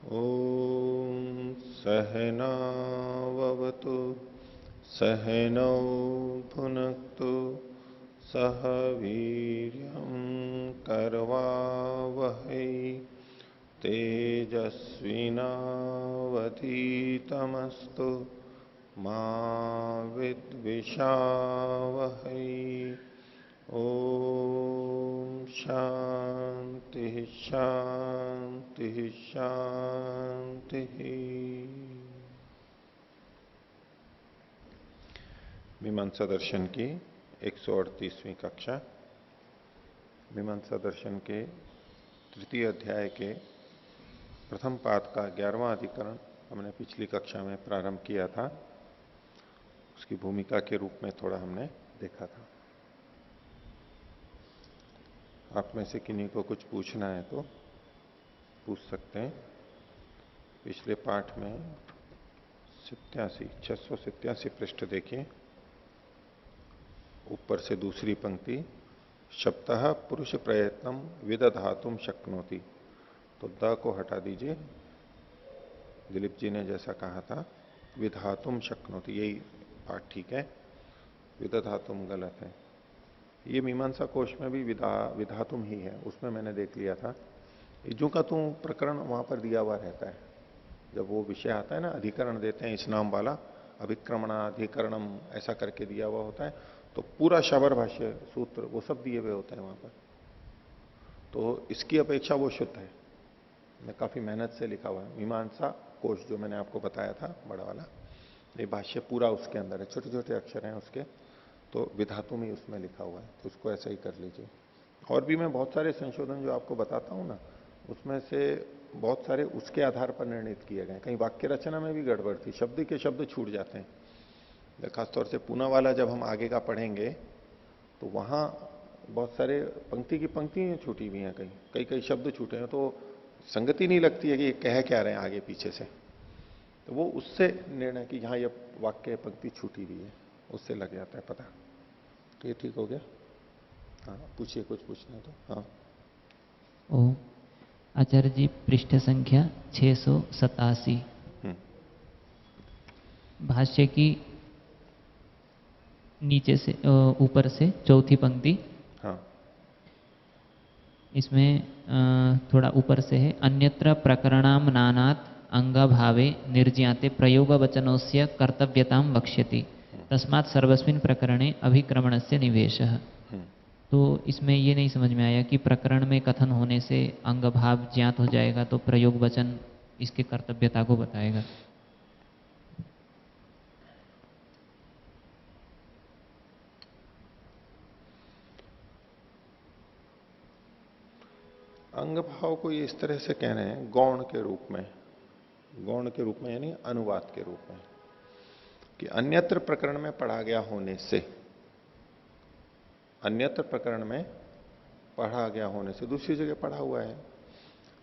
ॐ सहनाववतु सहनौ भुनक्तु सह वीर्यं करवावहै तेजस्विनावधीतमस्तु मा विद्विषावहै। ओम शांति शांति शांति। मीमांसा दर्शन की 138वीं कक्षा। मीमांसा दर्शन के तृतीय अध्याय के प्रथम पाद का 11वां अधिकरण हमने पिछली कक्षा में प्रारंभ किया था। उसकी भूमिका के रूप में थोड़ा हमने देखा था। आप में से किन्हीं को कुछ पूछना है तो पूछ सकते हैं। पिछले पाठ में 687 पृष्ठ देखिए, ऊपर से दूसरी पंक्ति, शब्दः पुरुष प्रयत्नम विदधातुम शक्नोति। तो द को हटा दीजिए, दिलीप जी ने जैसा कहा था विधातुम शक्नोति, यही पाठ ठीक है, विदधातुम गलत है। ये मीमांसा कोश में भी विधातुम ही है, उसमें मैंने देख लिया था। जो का तू प्रकरण वहां पर दिया हुआ रहता है, जब वो विषय आता है ना, अधिकरण देते हैं इस नाम वाला, अभिक्रमणाधिकरणम ऐसा करके दिया हुआ होता है, तो पूरा शबर भाष्य सूत्र वो सब दिए हुए होते हैं वहां पर। तो इसकी अपेक्षा वो शुद्ध है, मैं काफी मेहनत से लिखा हुआ है। मीमांसा कोश जो मैंने आपको बताया था बड़ा वाला, ये भाष्य पूरा उसके अंदर है, छोटे छोटे अक्षर हैं उसके, तो विधातु में उसमें लिखा हुआ है, तो उसको ऐसा ही कर लीजिए। और भी मैं बहुत सारे संशोधन जो आपको बताता हूं ना, उसमें से बहुत सारे उसके आधार पर निर्णित किए गए। कहीं वाक्य रचना में भी गड़बड़ थी, शब्द के शब्द छूट जाते हैं। खासतौर से पूना वाला जब हम आगे का पढ़ेंगे तो वहां बहुत सारे पंक्ति की पंक्ति छूटी हुई हैं, कई कई शब्द छूटे हैं, तो संगति नहीं लगती है कि कह क्या रहे हैं आगे पीछे से। तो वो उससे निर्णय कि यहां यह वाक्य पंक्ति छूटी हुई है, उससे लग जाता है पता। तो ये ठीक हो गया। हाँ पूछिए, कुछ पूछना है तो। हाँ ओ आचार्य जी, पृष्ठ संख्या 687, भाष्य की नीचे से ऊपर से चौथी पंक्ति। हाँ, इसमें थोड़ा ऊपर से है, अन्यत्र प्रकरणाम नानात अंगभावे निर्ज्ञाते प्रयोग वचनोस्य कर्तव्यताम वक्ष्यति तस्मात् सर्वस्मिन् प्रकरणे अभिक्रमणस्य निवेशः। तो इसमें ये नहीं समझ में आया कि प्रकरण में कथन होने से अंगभाव ज्ञात हो जाएगा तो प्रयोग वचन इसके कर्तव्यता को बताएगा। अंग भाव को ये इस तरह से कह रहे हैं गौण के रूप में, गौण के रूप में यानी अनुवाद के रूप में, कि अन्यत्र प्रकरण में पढ़ा गया होने से, अन्यत्र प्रकरण में पढ़ा गया होने से, दूसरी जगह पढ़ा हुआ है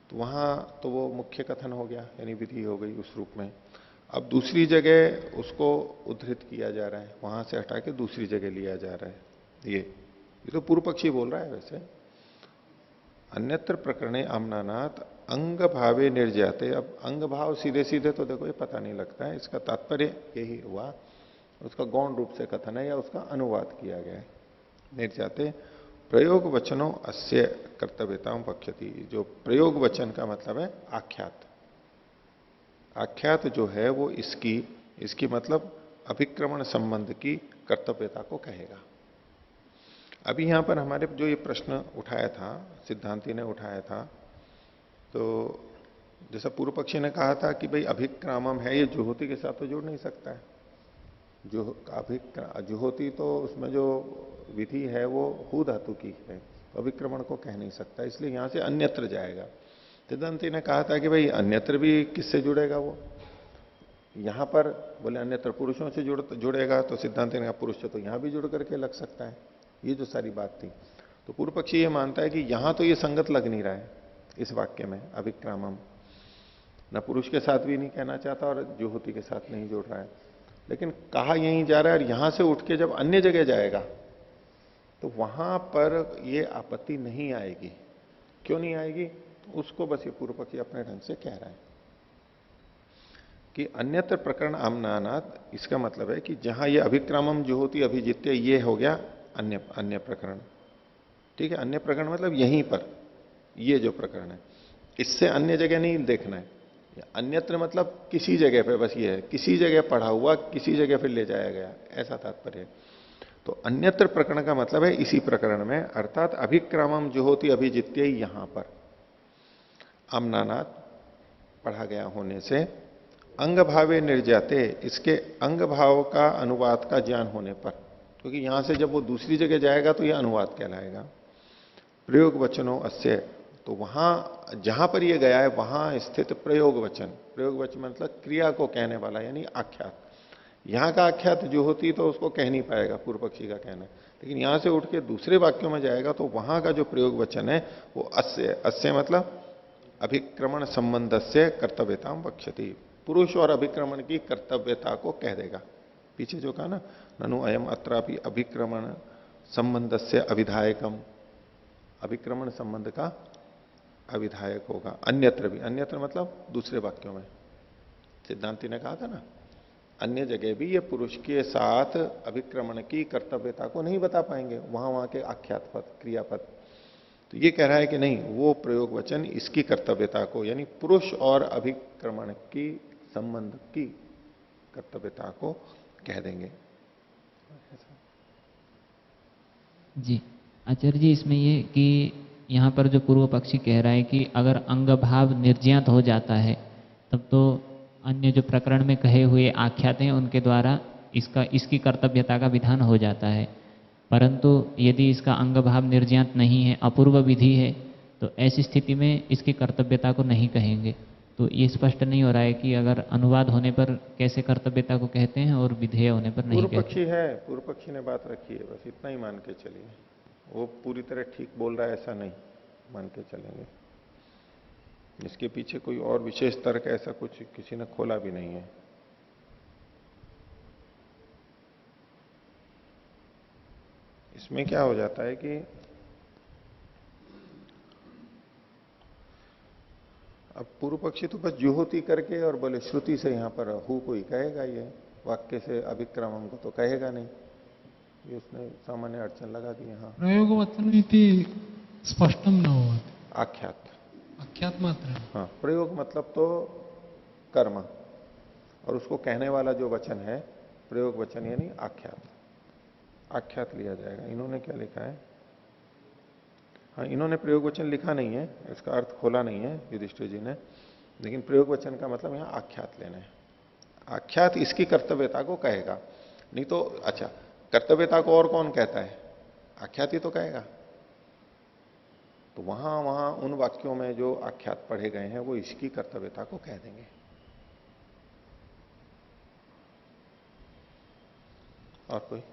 तो वहां तो वो मुख्य कथन हो गया, यानी विधि हो गई उस रूप में। अब दूसरी जगह उसको उद्धृत किया जा रहा है, वहां से हटा के दूसरी जगह लिया जा रहा है। ये तो पूर्व पक्षी बोल रहा है। वैसे अन्यत्र प्रकरणे आमनानात अंग भावे निर्जाते, अब अंग भाव सीधे सीधे तो देखो ये पता नहीं लगता है, इसका तात्पर्य यही हुआ, उसका गौण रूप से कथन है या उसका अनुवाद किया गया है। निर्जाते प्रयोग वचनों अस्य कर्तव्यता वक्ष्यति, जो प्रयोग वचन का मतलब है आख्यात, आख्यात जो है वो इसकी मतलब अभिक्रमण संबंध की कर्तव्यता को कहेगा। अभी यहां पर हमारे जो ये प्रश्न उठाया था, सिद्धांति ने उठाया था, तो जैसा पूर्व पक्षी ने कहा था कि भाई अभिक्रामम है, ये जुहोती के साथ तो जुड़ नहीं सकता है। जुहोती तो उसमें जो विधि है वो हु धातु की है, अभिक्रमण को कह नहीं सकता, इसलिए यहां से अन्यत्र जाएगा। सिद्धांति ने कहा था कि भाई अन्यत्र भी किससे जुड़ेगा वो, यहां पर बोले अन्यत्र पुरुषों से जुड़ेगा, तो सिद्धांति ने कहा पुरुष से तो यहां भी जुड़ करके लग सकता है। ये जो सारी बात थी, तो पूर्व पक्षी ये मानता है कि यहां तो ये संगत लग नहीं रहा है इस वाक्य में, अभिक्रामम न पुरुष के साथ भी नहीं कहना चाहता और जुहोती के साथ नहीं जोड़ रहा है, लेकिन कहा यहीं जा रहा है। और यहां से उठ के जब अन्य जगह जाएगा तो वहां पर ये आपत्ति नहीं आएगी। क्यों नहीं आएगी? तो उसको बस ये पूर्व पक्षी अपने ढंग से कह रहा है। कि अन्यत्र प्रकरण आमनानात, इसका मतलब है कि जहां ये अभिक्रमम जो होती अभिजित्य, ये हो गया अन्य अन्य प्रकरण। ठीक है, अन्य प्रकरण मतलब यहीं पर ये जो प्रकरण है, इससे अन्य जगह नहीं देखना है। अन्यत्र मतलब किसी जगह पे, बस ये है किसी जगह पढ़ा हुआ, किसी जगह फिर ले जाया गया, ऐसा तात्पर्य है। तो अन्यत्र प्रकरण का मतलब है इसी प्रकरण में, अर्थात अभिक्रमम जो होती अभिजित्य यहां पर, आमनानात पढ़ा गया होने से, अंग भावे निर्जाते, इसके अंग भाव का अनुवाद का ज्ञान होने पर, क्योंकि यहां से जब वो दूसरी जगह जाएगा तो यह अनुवाद कहलाएगा। प्रयोग वचनों अस्य, तो वहां जहां पर ये गया है वहां स्थित प्रयोग वचन, प्रयोग वचन मतलब क्रिया को कहने वाला, यानी आख्यात। यहां का आख्यात जो होती तो उसको कह नहीं पाएगा पूर्व पक्षी का कहना, लेकिन यहां से उठ के दूसरे वाक्यों में जाएगा तो वहां का जो प्रयोग वचन है वो अस्य, अस्य मतलब अभिक्रमण संबंध से कर्तव्यता वक्षति, पुरुष और अभिक्रमण की कर्तव्यता को कह देगा। पीछे जो कहा ना, ननु अयम अत्रापि अभिक्रमण संबंध से अविधायकम, अभिक्रमण संबंध का अविधायक होगा। अन्यत्र भी, अन्यत्र मतलब दूसरे वाक्यों में, सिद्धांति ने कहा था ना, अन्य जगह भी ये पुरुष के साथ अभिक्रमण की कर्तव्यता को नहीं बता पाएंगे, वहां वहां के आख्यात पद, क्रियापद। तो ये कह रहा है कि नहीं, वो प्रयोग वचन इसकी कर्तव्यता को, यानी पुरुष और अभिक्रमण की संबंध की कर्तव्यता को कह देंगे। जी आचार्य जी, इसमें ये कि यहाँ पर जो पूर्व पक्षी कह रहा है कि अगर अंग भाव निर्ज्ञात हो जाता है तब तो अन्य जो प्रकरण में कहे हुए आख्यात हैं उनके द्वारा इसकी कर्तव्यता का विधान हो जाता है, परंतु यदि इसका अंग भाव निर्ज्ञात नहीं है, अपूर्व विधि है, तो ऐसी स्थिति में इसकी कर्तव्यता को नहीं कहेंगे। तो ये स्पष्ट नहीं हो रहा है कि अगर अनुवाद होने पर कैसे कर्तव्यता को कहते हैं और विधेय होने पर नहीं पूर्व कहते। पक्षी है, पूर्व पक्षी ने बात रखी है, बस इतना ही मान के चलिए। वो पूरी तरह ठीक बोल रहा है ऐसा नहीं मान के चलेंगे, इसके पीछे कोई और विशेष तर्क ऐसा कुछ किसी ने खोला भी नहीं है। इसमें क्या हो जाता है कि अब पूर्व पक्षी तो बस जुहोती करके और बोले श्रुति से यहां पर हु कोई कहेगा, ये वाक्य से अभिक्रमम को तो कहेगा नहीं, ये उसने सामान्य अड़चन लगा दी। हाँ, प्रयोग वचन इति स्पष्टम न हो, आख्यात, आख्यात मात्र। हाँ, प्रयोग मतलब तो कर्म, और उसको कहने वाला जो वचन है प्रयोग वचन यानी आख्यात, आख्यात लिया जाएगा। इन्होंने क्या लिखा है, हाँ, इन्होंने प्रयोग वचन लिखा नहीं है, इसका अर्थ खोला नहीं है युधिष्ठिर जी ने, लेकिन प्रयोग वचन का मतलब यहां आख्यात लेना है। आख्यात इसकी कर्तव्यता को कहेगा, नहीं तो अच्छा, कर्तव्यता को और कौन कहता है, आख्यात ही तो कहेगा। तो वहां वहां उन वाक्यों में जो आख्यात पढ़े गए हैं वो इसकी कर्तव्यता को कह देंगे। और कोई?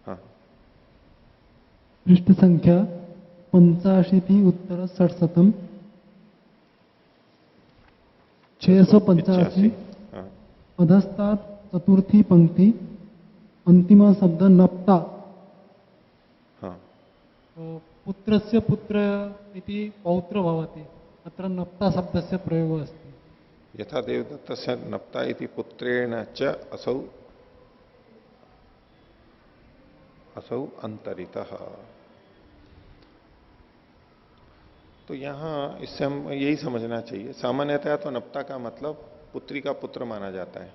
हाँ, पृष्ठ संख्या 85 उत्तर 67 685 हाँ, अधस्तात् चतुर्थी पंक्ति अंतिम शब्द नप्ता। हाँ, पुत्रस्य पुत्र इति पौत्र भवति, अत्र नप्ता शब्दस्य प्रयोगः अस्ति। यथा देवदत्तस्य नप्ता इति पुत्रेण च असौ असौ अंतरितः। तो यहां इससे हम यही समझना चाहिए, सामान्यतः तो नप्ता का मतलब पुत्री का पुत्र माना जाता है।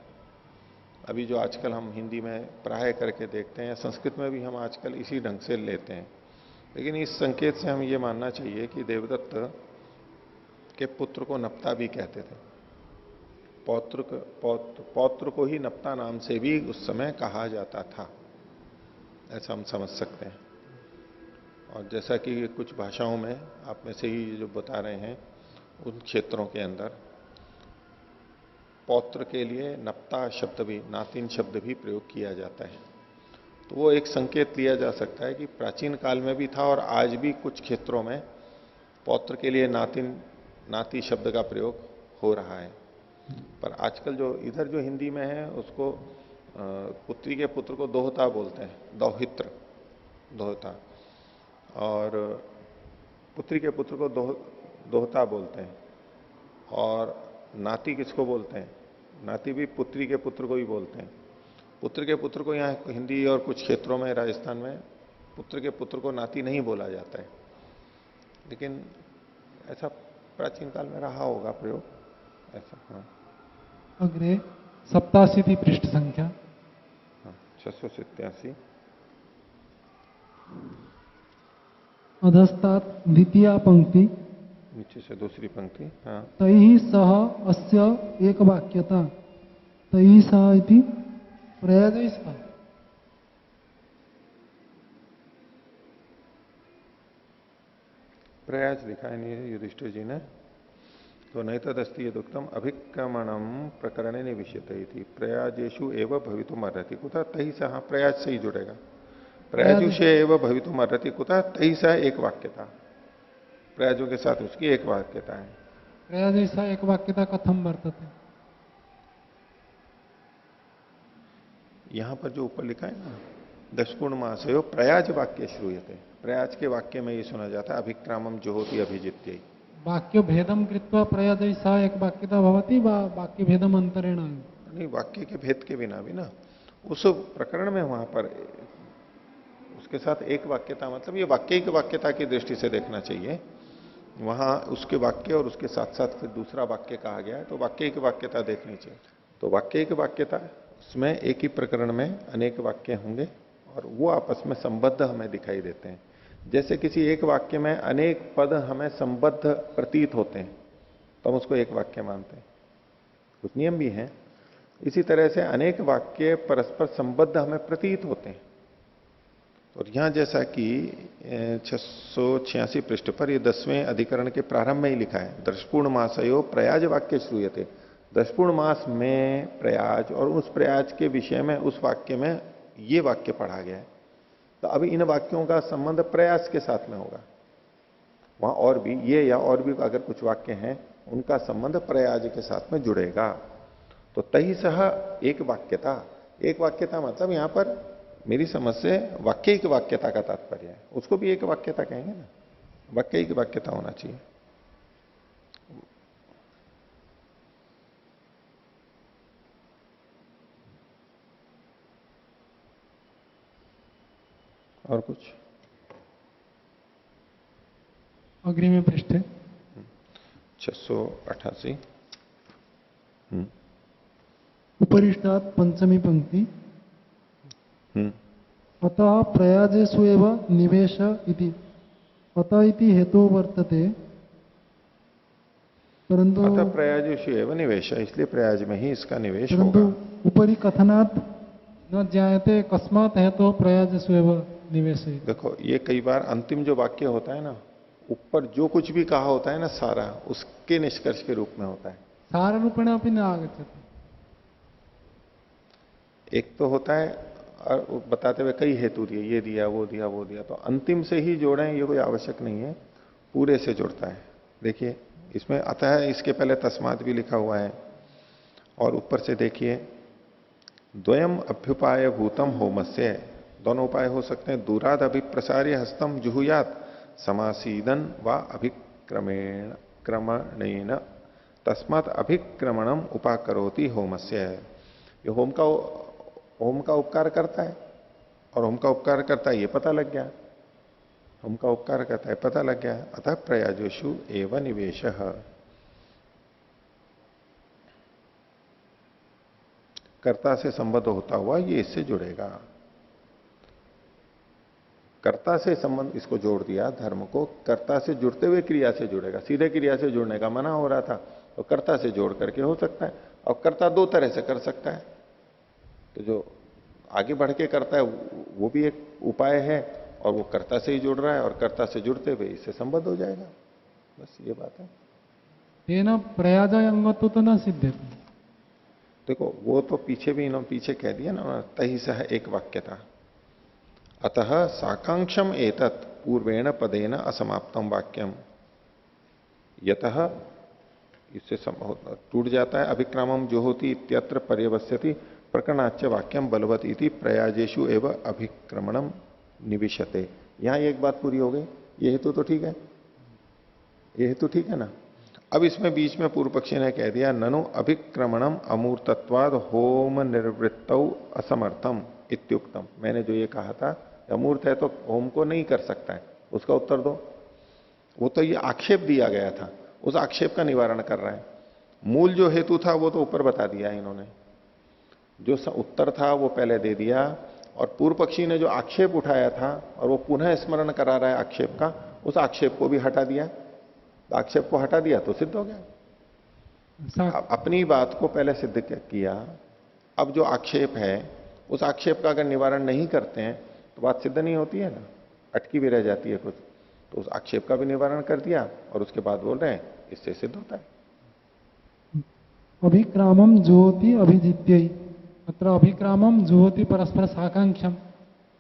अभी जो आजकल हम हिंदी में प्राय करके देखते हैं, संस्कृत में भी हम आजकल इसी ढंग से लेते हैं, लेकिन इस संकेत से हम ये मानना चाहिए कि देवदत्त के पुत्र को नप्ता भी कहते थे। पौत्र को ही नप्ता नाम से भी उस समय कहा जाता था, ऐसा हम समझ सकते हैं। और जैसा कि कुछ भाषाओं में आप में से ही जो बता रहे हैं, उन क्षेत्रों के अंदर पौत्र के लिए नप्ता शब्द भी, नातिन शब्द भी प्रयोग किया जाता है। तो वो एक संकेत लिया जा सकता है कि प्राचीन काल में भी था और आज भी कुछ क्षेत्रों में पौत्र के लिए नातिन, नाती शब्द का प्रयोग हो रहा है। पर आजकल जो इधर जो हिंदी में है उसको पुत्री के पुत्र को दोहता बोलते हैं, दौहित्र, दोहता, और पुत्री के पुत्र को दोहता बोलते हैं। और नाती किसको बोलते हैं? नाती भी पुत्री के पुत्र को ही बोलते हैं। पुत्र के पुत्र को यहाँ हिंदी और कुछ क्षेत्रों में राजस्थान में पुत्र के पुत्र को नाती नहीं बोला जाता है, लेकिन ऐसा प्राचीन काल में रहा होगा प्रयोग ऐसा। हाँ अग्रे 87 पृष्ठ संख्या। हाँ 687 अधस्तात् द्वितीया पंक्ति। नीचे से दूसरी पंक्ति। हाँ तैः सह अस्य एक वाक्यता तैः सह इति प्रयाजैः सह। प्रयास दिखाई नहीं है युधिष्ठिर जी ने, तो नहीं तदस्ति यदुक्तम अभिक्रमणम प्रकरणे निविष्यते थी प्रयाजेशु एवं भवितुम अर्हति कुतः तही सह। प्रयाज से ही जुड़ेगा। प्रयाजु से एवं भवितुम अर्हति कुतः तही सह एक वाक्यता। प्रयाजों के साथ उसकी एक वाक्यता है। प्रयाजैः सह एक वाक्यता कथम वर्तते। यहां पर जो ऊपर लिखा है ना, दशपूर्ण मासयो प्रयाज वाक्य श्रूयते, प्रयाज के वाक्य में ये सुना जाता है अभिक्रामम जो होती अभिजित्य। वाक्य भेदम कृत्वा प्रयाजैः सह एक वाक्यता भवति वा वाक्य भेदम अंतरेण। नहीं, वाक्य के भेद के बिना भी ना उस प्रकरण में वहां पर उसके साथ एक वाक्यता, मतलब ये वाक्य की वाक्यता की दृष्टि से देखना चाहिए। वहां उसके वाक्य और उसके साथ साथ फिर दूसरा वाक्य कहा गया है, तो वाक्य की वाक्यता देखनी चाहिए। तो वाक्य की वाक्यता उसमें एक ही प्रकरण में अनेक वाक्य होंगे और वो आपस में संबद्ध हमें दिखाई देते हैं। जैसे किसी एक वाक्य में अनेक पद हमें संबद्ध प्रतीत होते हैं तो हम उसको एक वाक्य मानते हैं, कुछ नियम भी हैं। इसी तरह से अनेक वाक्य परस्पर संबद्ध हमें प्रतीत होते हैं। और यहां जैसा कि 686 पृष्ठ पर ये 10वें अधिकरण के प्रारंभ में ही लिखा है, दशपूर्ण मासयो प्रयाज वाक्य श्रूयते। दशपूर्ण मास में प्रयाज और उस प्रयाज के विषय में उस वाक्य में ये वाक्य पढ़ा गया है, तो अभी इन वाक्यों का संबंध प्रयास के साथ में होगा। वहां और भी ये या और भी अगर कुछ वाक्य हैं उनका संबंध प्रयाज के साथ में जुड़ेगा। तो तही सह एक वाक्यता, एक वाक्यता मतलब यहां पर मेरी समझ से वाक्य की वाक्यता का तात्पर्य है, उसको भी एक वाक्यता कहेंगे ना, वाक्य की वाक्यता होना चाहिए। और कुछ? अग्रिमे पृष्ठे 688 उपरिष्टात् पंचमी पंक्ति। अतः प्रयाजेषु एव निवेश इति। अतः इति हेतु वर्तते, परंतु अतः प्रयाजेषु एव निवेश, इसलिए प्रयाज में ही इसका निवेश परंतु होगा। उपरि कथनात् न ज्ञायते कस्मात् हेतु प्रयाजेषु एव निवेश। देखो ये कई बार अंतिम जो वाक्य होता है ना, ऊपर जो कुछ भी कहा होता है ना सारा, उसके निष्कर्ष के रूप में होता है। सार रूपेण अपि न आगच्छति। एक तो होता है और बताते हुए कई हेतु दिए, ये दिया वो दिया वो दिया, तो अंतिम से ही जोड़ें ये कोई आवश्यक नहीं है, पूरे से जुड़ता है। देखिए इसमें अतः इसके पहले तस्मात भी लिखा हुआ है, और ऊपर से देखिए द्वयम अभ्युपाय भूतम होमस्य, दोनों उपाय हो सकते हैं। दूराद अभिप्रसार्य हस्तम जुहुयात समासीदन व अभिक्रमेण क्रमणेन तस्मात् अभिक्रमणम उपाकरोति होमस्य। ये होम का उपकार करता है, और होम का उपकार करता है ये पता लग गया, होम का उपकार करता है पता लग गया। अतः प्रयाजेषु एव निवेशः। कर्ता से संबद्ध होता हुआ ये इससे जुड़ेगा। कर्ता से संबंध इसको जोड़ दिया, धर्म को कर्ता से जुड़ते हुए क्रिया से जुड़ेगा। सीधे क्रिया से जुड़ने का मना हो रहा था, तो कर्ता से जोड़ करके हो सकता है। और कर्ता दो तरह से कर सकता है, तो जो आगे बढ़ के करता है वो भी एक उपाय है, और वो कर्ता से ही जुड़ रहा है, और कर्ता से जुड़ते हुए इससे संबद्ध हो जाएगा। बस ये बात है। तेन प्रयाजय अंगत्व तो न सिद्ध्यति। देखो वो तो पीछे भी इन्होंने पीछे कह दिया ना, तही सह एक वाक्यता। अतः साकांक्षम एतत् पूर्वेण पदेन असमाप्तम वाक्यम यतः, इससे टूट जाता है। अभिक्रामम जो होती इत्यत्र पर्यवस्यति प्रकरणाच्य वाक्यम बलवत इति प्रयाजेषु एवं अभिक्रमणम निविशते। यहां एक बात पूरी हो गई, ये हेतु तो ठीक है, ये हेतु ठीक है ना। अब इसमें बीच में पूर्व पक्षी ने कह दिया ननु अभिक्रमणम अमूर्तत्वाद होम निर्वृत्तौ असमर्थम इत्युक्तम। मैंने जो ये कहा था अमूर्त है तो होम को नहीं कर सकता है, उसका उत्तर दो। वो तो ये आक्षेप दिया गया था, उस आक्षेप का निवारण कर रहा है। मूल जो हेतु था वो तो ऊपर बता दिया इन्होंने, जो उत्तर था वो पहले दे दिया, और पूर्व पक्षी ने जो आक्षेप उठाया था और वो पुनः स्मरण करा रहा है आक्षेप का, उस आक्षेप को भी हटा दिया। आक्षेप को हटा दिया तो सिद्ध हो गया। अपनी बात को पहले सिद्ध किया, अब जो आक्षेप है उस आक्षेप का अगर निवारण नहीं करते हैं तो बात सिद्ध नहीं होती है ना, अटकी भी रह जाती है कुछ। तो उस आक्षेप का भी निवारण कर दिया और उसके बाद बोल रहे हैं इससे सिद्ध होता है। अभिक्रामम जुहोति अभिजित्यै, अत्र अभिक्रामम जुहोति परस्पर साकांक्षम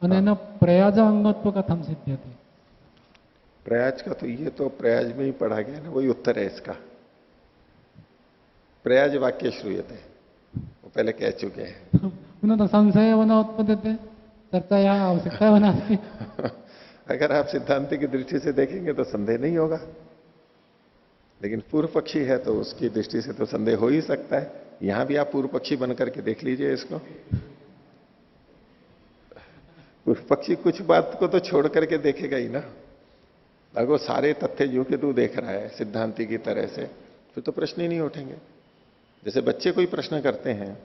अनेन प्रयाज अंगत्व कथम सिद्ध्यति। प्रयाज का तो ये तो प्रयाज में ही पढ़ा गया ना, वही उत्तर है इसका। प्रयाज वाक्य श्रूयते, वो पहले कह चुके हैं। पुनः तो संशय बना उत्पद्यते, चर्चा यहाँ आवश्यकता बनाती। अगर आप सिद्धांत की दृष्टि से देखेंगे तो संदेह नहीं होगा, लेकिन पूर्व पक्षी है तो उसकी दृष्टि से तो संदेह हो ही सकता है। यहां भी आप पूर्व पक्षी बन करके देख लीजिए इसको। पूर्व पक्षी कुछ बात को तो छोड़ करके देखेगा ही ना। अगर वो सारे तथ्य जो कि तू देख रहा है सिद्धांति की तरह से, फिर तो प्रश्न ही नहीं उठेंगे। जैसे बच्चे कोई प्रश्न करते हैं,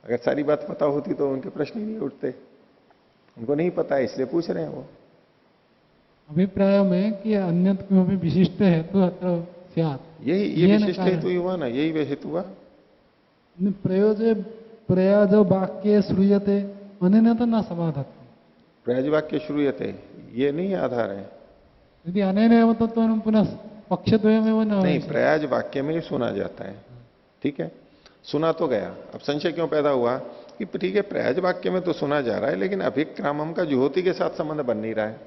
अगर सारी बात पता होती तो उनके प्रश्न ही नहीं उठते। उनको नहीं पता है इसलिए पूछ रहे हैं वो। अभिप्राय में कि अन्यत किमपि विशिष्ट हेतु अत्र स्यात्, ये विशिष्ट हेतु हुआ ना, यही वे हेतु हुआ। प्रयोजे प्रयाज वाक्य श्रूयते अनेन तो न समाधत्ते। प्रयाज वाक्य श्रूयते ये नहीं आधार है। यदि अनेन एव तो पुनः पक्षद्वयमेव नहीं, प्रयाज वाक्य में ही सुना जाता है। ठीक है, सुना तो गया। अब संशय क्यों पैदा हुआ कि ठीक है प्रयाज वाक्य में तो सुना जा रहा है, लेकिन अभिक्रामम का जुहोति के साथ संबंध बन नहीं रहा है,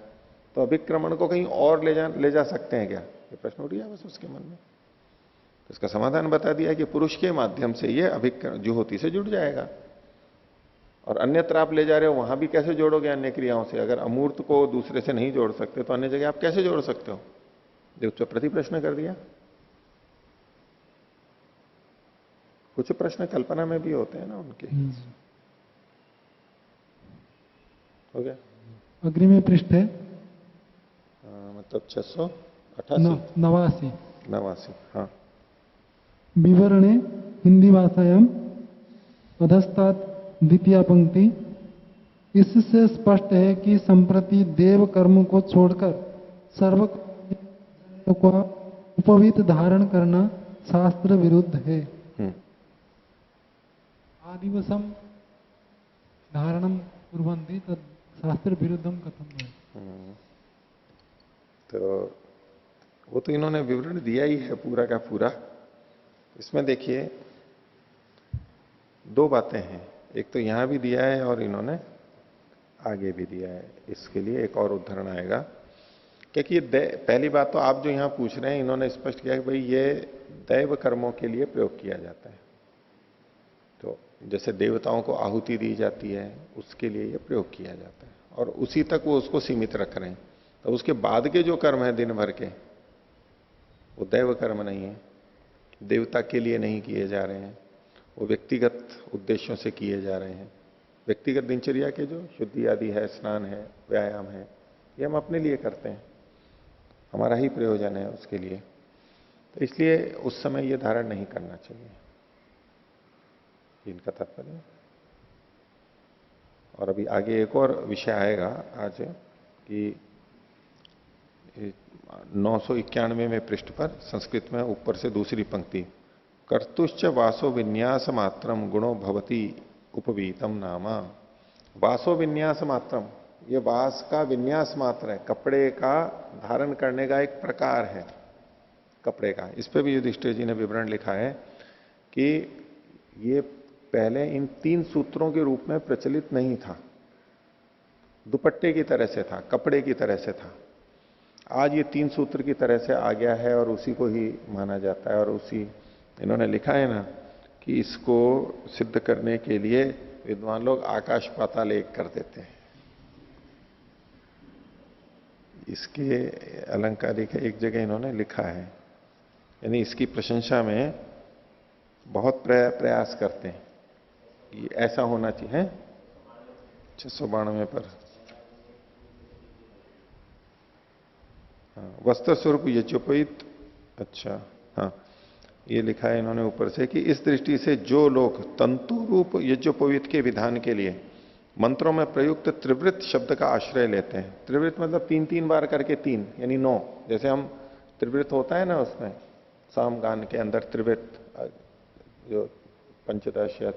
तो अभिक्रमण को कहीं और ले जा सकते हैं क्या, ये प्रश्न उठ गया बस उसके मन में। तो इसका समाधान बता दिया कि पुरुष के माध्यम से ये जुहोति से जुड़ जाएगा। और अन्यत्र आप ले जा रहे हो, वहां भी कैसे जोड़ोगे अन्य क्रियाओं से? अगर अमूर्त को दूसरे से नहीं जोड़ सकते तो अन्य जगह आप कैसे जोड़ सकते हो? देव तो प्रति प्रश्न कर दिया। कुछ प्रश्न कल्पना में भी होते हैं ना उनके। हो गया। अग्रिमे पृष्ठ है मतलब 688 89। हाँ, विवरणे हिंदी भाषायाम अधस्तात् द्वितीय पंक्ति। इससे स्पष्ट है कि संप्रति देव कर्म को छोड़कर सर्व को उपवीत धारण करना शास्त्र विरुद्ध है। आदिवसम धारणम कुर्वन्ति तद शास्त्र विरुद्धम कथम है। तो वो तो इन्होंने विवरण दिया ही है पूरा का पूरा। इसमें देखिए दो बातें हैं, एक तो यहां भी दिया है और इन्होंने आगे भी दिया है। इसके लिए एक और उदाहरण आएगा, क्योंकि पहली बात तो आप जो यहां पूछ रहे हैं इन्होंने स्पष्ट किया कि भाई ये दैव कर्मों के लिए प्रयोग किया जाता है। तो जैसे देवताओं को आहुति दी जाती है उसके लिए ये प्रयोग किया जाता है, और उसी तक वो उसको सीमित रख रहे हैं। तो उसके बाद के जो कर्म है दिन भर के, वो दैव कर्म नहीं है, देवता के लिए नहीं किए जा रहे हैं, वो व्यक्तिगत उद्देश्यों से किए जा रहे हैं। व्यक्तिगत दिनचर्या के जो शुद्धि आदि है, स्नान है, व्यायाम है, ये हम अपने लिए करते हैं, हमारा ही प्रयोजन है उसके लिए। तो इसलिए उस समय ये धारण नहीं करना चाहिए, इनका तात्पर्य। और अभी आगे एक और विषय आएगा आज कि 991 में पृष्ठ पर संस्कृत में ऊपर से दूसरी पंक्ति, कर्तुश्च वासो विन्यास मात्रम गुणो भवती उपवीतम नामा। वासो विन्यास मात्रम, ये वास का विन्यास मात्र है, कपड़े का धारण करने का एक प्रकार है कपड़े का। इस पे भी युधिष्ठिर जी ने विवरण लिखा है कि ये पहले इन 3 सूत्रों के रूप में प्रचलित नहीं था, दुपट्टे की तरह से था, कपड़े की तरह से था। आज ये 3 सूत्र की तरह से आ गया है और उसी को ही माना जाता है। और उसी इन्होंने लिखा है ना कि इसको सिद्ध करने के लिए विद्वान लोग आकाश पाताल एक कर देते हैं। इसके अलंकारिक एक जगह इन्होंने लिखा है यानी इसकी प्रशंसा में बहुत प्रयास करते हैं कि ऐसा होना चाहिए। 692 पर हाँ, वस्त्र स्वरूप यज्ञोपवीत। अच्छा हाँ, ये लिखा है इन्होंने ऊपर से कि इस दृष्टि से जो लोग तंतु रूप यज्ञोपवीत के विधान के लिए मंत्रों में प्रयुक्त त्रिवृत शब्द का आश्रय लेते हैं। त्रिवृत मतलब 3-3 बार करके 3 यानी 9, जैसे हम त्रिवृत होता है ना उसमें सामगान के अंदर त्रिवृत जो पंचदश या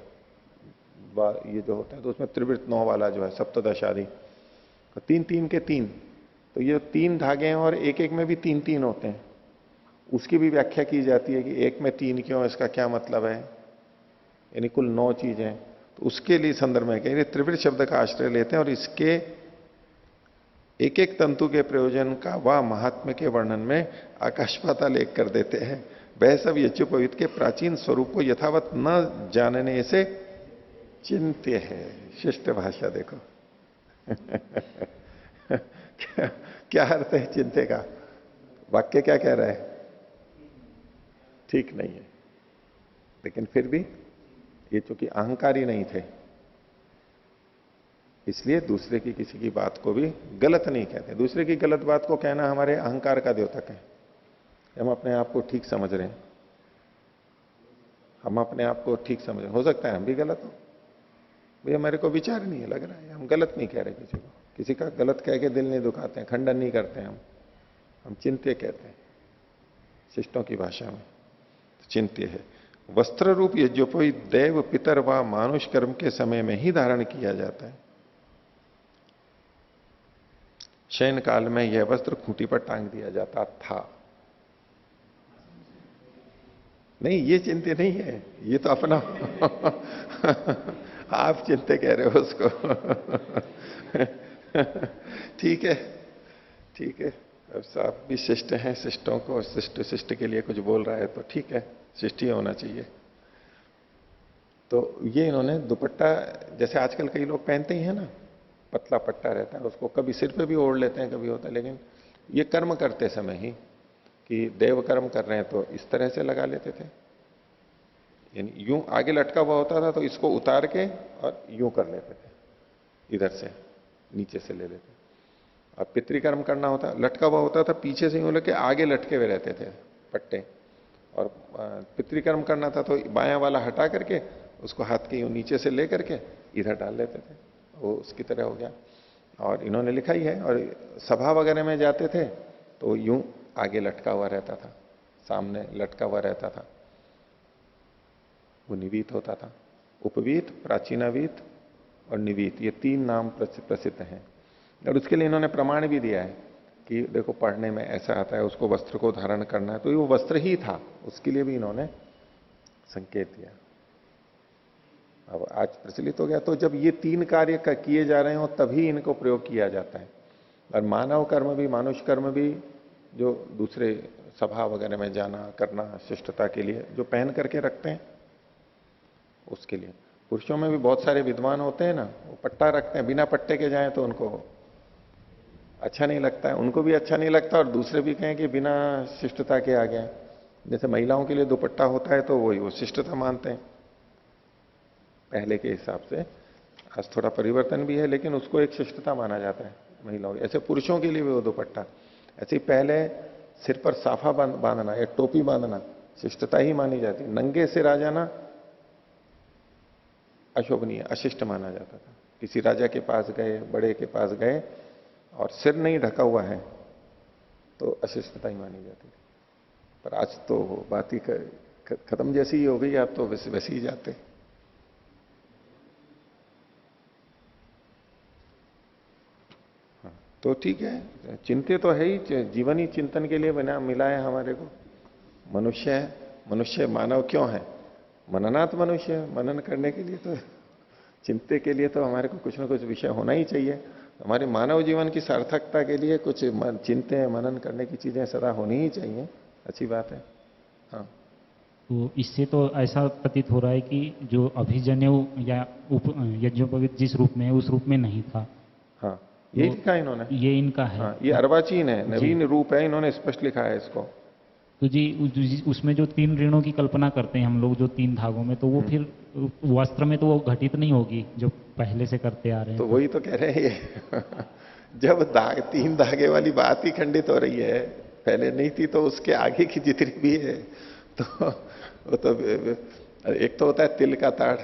ये जो होता है तो उसमें त्रिवृत 9 वाला जो है सप्तदश आदि तो 3-3 के 3, तो ये 3 धागे हैं और एक एक में भी 3-3 होते हैं। उसकी भी व्याख्या की जाती है कि एक में 3 क्यों, इसका क्या मतलब है, यानी कुल 9 चीजें। तो उसके लिए संदर्भ में कह त्रिवृत शब्द का आश्रय लेते हैं और इसके एक एक तंतु के प्रयोजन का व महात्म्य के वर्णन में आकाश पाताल एक कर देते हैं। वह सब यज्ञोपवीत के प्राचीन स्वरूप को यथावत न जानने से चिंत्य है। शिष्ट भाषा देखो क्या अर्थ है चिंत्य का? वाक्य क्या कह रहा है? ठीक नहीं है, लेकिन फिर भी ये चूंकि अहंकारी नहीं थे इसलिए दूसरे की किसी की बात को भी गलत नहीं कहते। दूसरे की गलत बात को कहना हमारे अहंकार का द्योतक है। हम अपने आप को ठीक समझ रहे हैं, हम अपने आप को ठीक समझ रहे हैं। हो सकता है हम भी गलत हो, भैया मेरे को विचार नहीं है, लग रहा है हम गलत नहीं कह रहे किसी को, किसी का गलत कह के दिल नहीं दुखाते हैं, खंडन नहीं करते हैं हम चिंत्य कहते हैं शिष्टों की भाषा में। तो चिंत्य है। वस्त्र रूप यज्ञोपवीत देव पितर व मानुष कर्म के समय में ही धारण किया जाता है। शयन काल में यह वस्त्र खूंटी पर टांग दिया जाता था। नहीं, ये चिंत्य नहीं है, ये तो अपना आप चिंत्य कह रहे हो उसको ठीक है, ठीक है। अब साहब भी शिष्ट हैं, शिष्टों को शिष्ट शिष्ट के लिए कुछ बोल रहा है तो ठीक है, शिष्ट ही होना चाहिए। तो ये इन्होंने दुपट्टा जैसे आजकल कई लोग पहनते ही है ना, पतला पट्टा रहता है, उसको कभी सिर पे भी ओढ़ लेते हैं, कभी होता है, लेकिन ये कर्म करते समय ही कि देव कर्म कर रहे हैं तो इस तरह से लगा लेते थे, यानी यूं आगे लटका हुआ होता था तो इसको उतार के और यूं कर लेते थे, इधर से नीचे से ले लेते। अब पितृकर्म करना होता लटका हुआ होता था, पीछे से यूं लेके आगे लटके हुए रहते थे पट्टे, और पितृकर्म करना था तो बायां वाला हटा करके उसको हाथ के यूं नीचे से ले करके इधर डाल लेते थे, वो उसकी तरह हो गया। और इन्होंने लिखा ही है, और सभा वगैरह में जाते थे तो यूं आगे लटका हुआ रहता था, सामने लटका हुआ रहता था, वो निवीत होता था। उपवीत, प्राचीनावीत और निवीत, ये 3 नाम प्रसिद्ध हैं। और उसके लिए इन्होंने प्रमाण भी दिया है कि देखो पढ़ने में ऐसा आता है, उसको वस्त्र को धारण करना है, तो ये वो वस्त्र ही था, उसके लिए भी इन्होंने संकेत दिया। अब आज प्रचलित हो गया, तो जब ये 3 कार्य किए जा रहे हो तभी इनको प्रयोग किया जाता है। और मानव कर्म भी, मानुष कर्म भी, जो दूसरे सभा वगैरह में जाना करना शिष्टता के लिए जो पहन करके रखते हैं उसके लिए। पुरुषों में भी बहुत सारे विद्वान होते हैं ना, वो पट्टा रखते हैं, बिना पट्टे के जाएं तो उनको अच्छा नहीं लगता है, उनको भी अच्छा नहीं लगता, और दूसरे भी कहें कि बिना शिष्टता के आ गए। जैसे महिलाओं के लिए दुपट्टा होता है तो वही वो शिष्टता मानते हैं पहले के हिसाब से। आज थोड़ा परिवर्तन भी है, लेकिन उसको एक शिष्टता माना जाता है महिलाओं। ऐसे पुरुषों के लिए भी वो दुपट्टा, ऐसे ही पहले सिर पर साफा बांधना या टोपी बांधना शिष्टता ही मानी जाती। नंगे सिर आ जाना अशोभनीय, अशिष्ट माना जाता था। किसी राजा के पास गए, बड़े के पास गए और सिर नहीं ढका हुआ है तो अशिष्टता ही मानी जाती थी। पर आज तो बात ही खत्म जैसी ही हो गई, आप तो वैसे ही जाते। हाँ, तो ठीक है, चिंते तो है ही, जीवन ही चिंतन के लिए बना मिला है हमारे को। मनुष्य है, मनुष्य मानव क्यों है? मननात् मनुष्य, मनन करने के लिए, तो चिंते के लिए तो हमारे को कुछ ना कुछ विषय होना ही चाहिए। हमारे मानव जीवन की सार्थकता के लिए कुछ चिंते मनन करने की चीजें सदा होनी ही चाहिए, अच्छी बात है। हाँ, तो इससे तो ऐसा प्रतीत हो रहा है कि जो अभिजन्यु या यज्ञोपवीत जिस रूप में है उस रूप में नहीं था। हाँ, ये लिखा है इन्होंने, ये इनका है। हाँ, ये अर्वाचीन है, नवीन रूप है, इन्होंने स्पष्ट लिखा है इसको। तो जी उसमें जो 3 ऋणों की कल्पना करते हैं हम लोग, जो 3 धागों में, तो वो फिर वस्त्र में तो वो घटित नहीं होगी जो पहले से करते आ रहे तो हैं। वही तो कह रहे हैं ये जब 3 धागे वाली बात ही खंडित हो रही है, पहले नहीं थी, तो उसके आगे की जितनी भी है, तो वो तो एक तो होता है तिल का ताड़,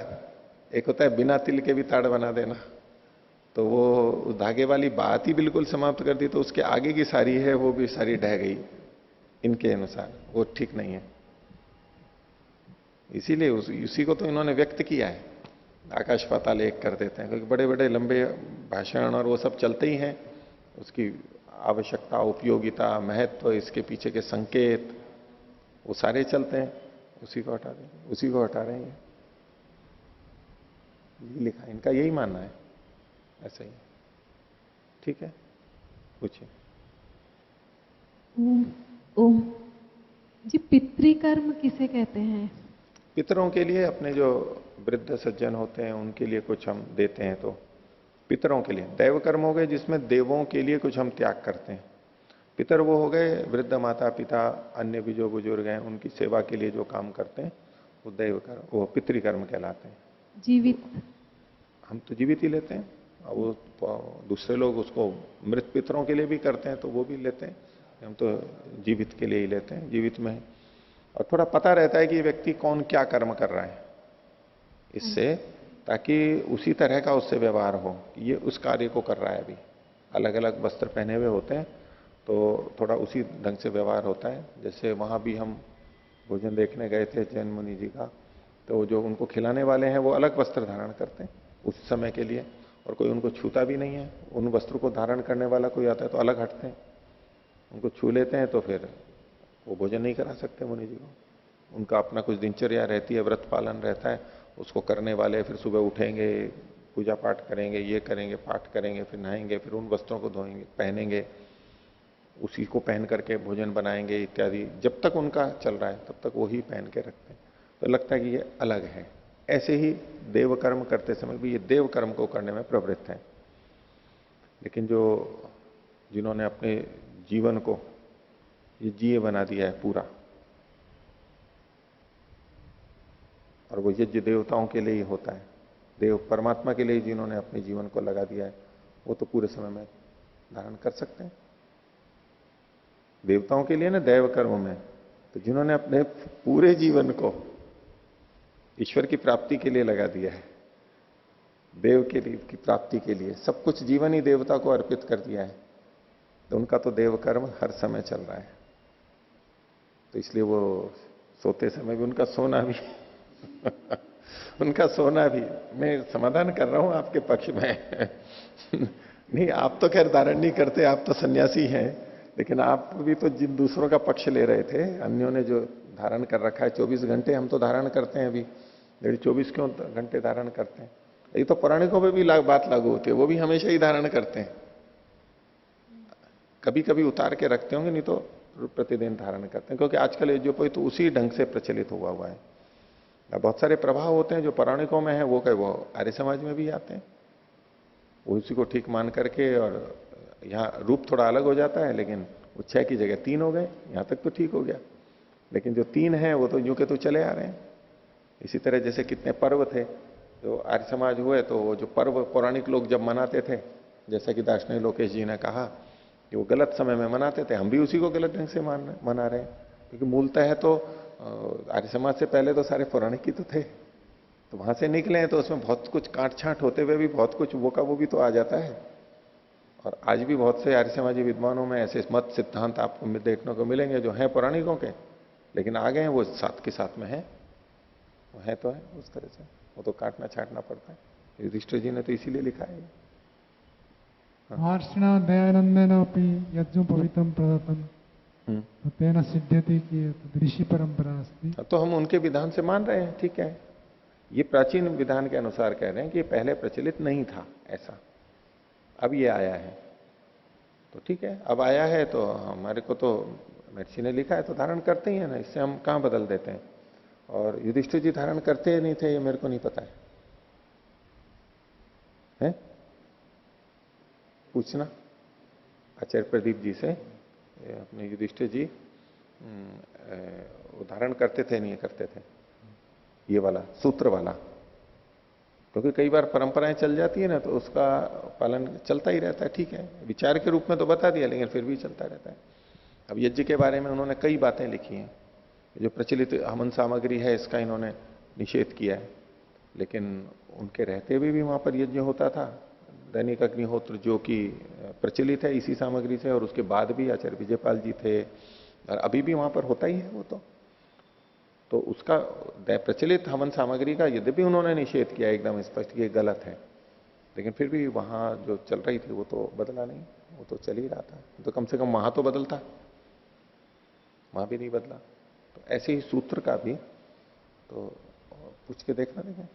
एक होता है बिना तिल के भी ताड़ बना देना। तो वो उस धागे वाली बात ही बिल्कुल समाप्त कर दी, तो उसके आगे की सारी है वो भी सारी ढह गई इनके अनुसार, वो ठीक नहीं है। इसीलिए उसी को तो इन्होंने व्यक्त किया है, आकाश पाताल एक कर देते हैं, क्योंकि बड़े बड़े लंबे भाषण और वो सब चलते ही हैं, उसकी आवश्यकता, उपयोगिता, महत्व, इसके पीछे के संकेत, वो सारे चलते हैं। उसी को हटा देंगे, उसी को हटा रहे हैं, ये लिखा है, इनका यही मानना है, ऐसा ही है। ठीक है, पूछिए। ओम ओम जी, पितृकर्म किसे कहते हैं? पितरों के लिए, अपने जो वृद्ध सज्जन होते हैं उनके लिए कुछ हम देते हैं, तो पितरों के लिए। दैव कर्म हो गए जिसमें देवों के लिए कुछ हम त्याग करते हैं। पितर वो हो गए वृद्ध माता पिता, अन्य भी जो बुजुर्ग हैं उनकी सेवा के लिए जो काम करते हैं, वो दैव कर्म, वो पितृकर्म कहलाते हैं। जीवित? हम तो जीवित ही लेते हैं, और वो दूसरे लोग उसको मृत पितरों के लिए भी करते हैं, तो वो भी लेते हैं। हम तो जीवित के लिए ही लेते हैं, जीवित में। और थोड़ा पता रहता है कि ये व्यक्ति कौन क्या कर्म कर रहा है इससे, ताकि उसी तरह का उससे व्यवहार हो कि ये उस कार्य को कर रहा है। अभी अलग अलग वस्त्र पहने हुए होते हैं, तो थोड़ा उसी ढंग से व्यवहार होता है। जैसे वहां भी हम भोजन देखने गए थे जैन मुनि जी का, तो जो उनको खिलाने वाले हैं वो अलग वस्त्र धारण करते हैं उस समय के लिए, और कोई उनको छूता भी नहीं है। उन वस्त्र को धारण करने वाला कोई आता है तो अलग हटते हैं, उनको छू लेते हैं तो फिर वो भोजन नहीं करा सकते मुनि जी को। उनका अपना कुछ दिनचर्या रहती है, व्रत पालन रहता है, उसको करने वाले फिर सुबह उठेंगे, पूजा पाठ करेंगे, ये करेंगे, पाठ करेंगे, फिर नहाएंगे, फिर उन वस्त्रों को धोएंगे, पहनेंगे, उसी को पहन करके भोजन बनाएंगे इत्यादि। जब तक उनका चल रहा है तब तक वही पहन के रखते हैं, तो लगता है कि ये अलग है। ऐसे ही देव कर्म करते समय भी ये देव कर्म को करने में प्रवृत्त है। लेकिन जो जिन्होंने अपने जीवन को ये जीव बना दिया है पूरा, और वो यज्ञ देवताओं के लिए ही होता है, देव परमात्मा के लिए जिन्होंने अपने जीवन को लगा दिया है, वो तो पूरे समय में धारण कर सकते हैं। देवताओं के लिए ना दैव कर्म में, तो जिन्होंने अपने पूरे जीवन को ईश्वर की प्राप्ति के लिए लगा दिया है, देव के लिए की प्राप्ति के लिए सब कुछ जीवन ही देवता को अर्पित कर दिया है, तो उनका तो देव कर्म हर समय चल रहा है। तो इसलिए वो सोते समय भी उनका सोना भी उनका सोना भी, मैं समाधान कर रहा हूं आपके पक्ष में नहीं, आप तो खैर धारण नहीं करते, आप तो सन्यासी हैं, लेकिन आप भी तो जिन दूसरों का पक्ष ले रहे थे, अन्यों ने जो धारण कर रखा है 24 घंटे, हम तो धारण करते हैं अभी 24 क्यों घंटे धारण करते हैं। ये तो पौराणिकों पे भी बात लागू होती है, वो भी हमेशा ही धारण करते हैं, कभी कभी उतार के रखते होंगे, नहीं तो प्रतिदिन धारण करते हैं, क्योंकि आजकल ये जो कोई तो उसी ढंग से प्रचलित हुआ है। बहुत सारे प्रभाव होते हैं जो पौराणिकों में है, वो आर्य समाज में भी आते हैं, वो उसी को ठीक मान करके, और यहाँ रूप थोड़ा अलग हो जाता है, लेकिन वो 6 की जगह 3 हो गए, यहां तक तो ठीक हो गया। लेकिन जो 3 है वो तो यूं के तो चले आ रहे हैं। इसी तरह जैसे कितने पर्व थे जो आर्य समाज हुए, तो वो जो पर्व पौराणिक लोग जब मनाते थे, जैसा कि दार्शनिक लोकेश जी ने कहा कि वो गलत समय में मनाते थे, हम भी उसी को गलत ढंग से मना रहे हैं, क्योंकि मूलतः है तो आर्य समाज से पहले तो सारे पौराणिक ही तो थे, तो वहां से निकले हैं, तो उसमें बहुत कुछ काट छांट होते हुए भी बहुत कुछ वो का वो भी तो आ जाता है। और आज भी बहुत से आर्य समाजी विद्वानों में ऐसे मत सिद्धांत आपको देखने को मिलेंगे जो हैं पौराणिकों के, लेकिन आ गए हैं वो साथ के साथ में है, वो है तो है उस तरह से, वो तो काटना छाटना पड़ता है। युधिष्ठिर जी ने तो इसीलिए लिखा है। महर्षिणा दयानंदेन अपनी यज्ञोपवीतम प्रदत्तम तेन सिद्ध्यति कि ऋषि परंपरा अस्ति। तो हम उनके विधान से मान रहे हैं, ठीक है, ये प्राचीन विधान के अनुसार कह रहे हैं कि पहले प्रचलित नहीं था ऐसा, अब ये आया है, तो ठीक है, अब आया है तो हमारे को तो महर्षि ने लिखा है तो धारण करते ही है ना, इससे हम कहां बदल देते हैं। और युधिष्ठिर जी धारण करते ही नहीं थे, ये मेरे को नहीं पता है? पूछना आचार्य प्रदीप जी से, अपने युधिष्ठिर जी धारण करते थे नहीं करते थे, ये वाला सूत्र वाला? क्योंकि कई बार परंपराएं चल जाती है ना, तो उसका पालन चलता ही रहता है, ठीक है, विचार के रूप में तो बता दिया, लेकिन फिर भी चलता रहता है। अब यज्ञ के बारे में उन्होंने कई बातें लिखी हैं। जो प्रचलित हवन सामग्री है इसका इन्होंने निषेध किया है, लेकिन उनके रहते हुए भी वहां पर यज्ञ होता था। दैनिक अग्निहोत्र जो कि प्रचलित है इसी सामग्री से, और उसके बाद भी आचार्य विजयपाल जी थे, और अभी भी वहां पर होता ही है वो। तो उसका प्रचलित हवन सामग्री का यद्यपि उन्होंने निषेध किया एकदम स्पष्ट कि ये गलत है, लेकिन फिर भी वहां जो चल रही थी वो तो बदला नहीं, वो तो चल ही रहा था। तो कम से कम वहां तो बदलता, वहां भी नहीं बदला। तो ऐसे ही सूत्र का भी तो पूछ के देखना देखें।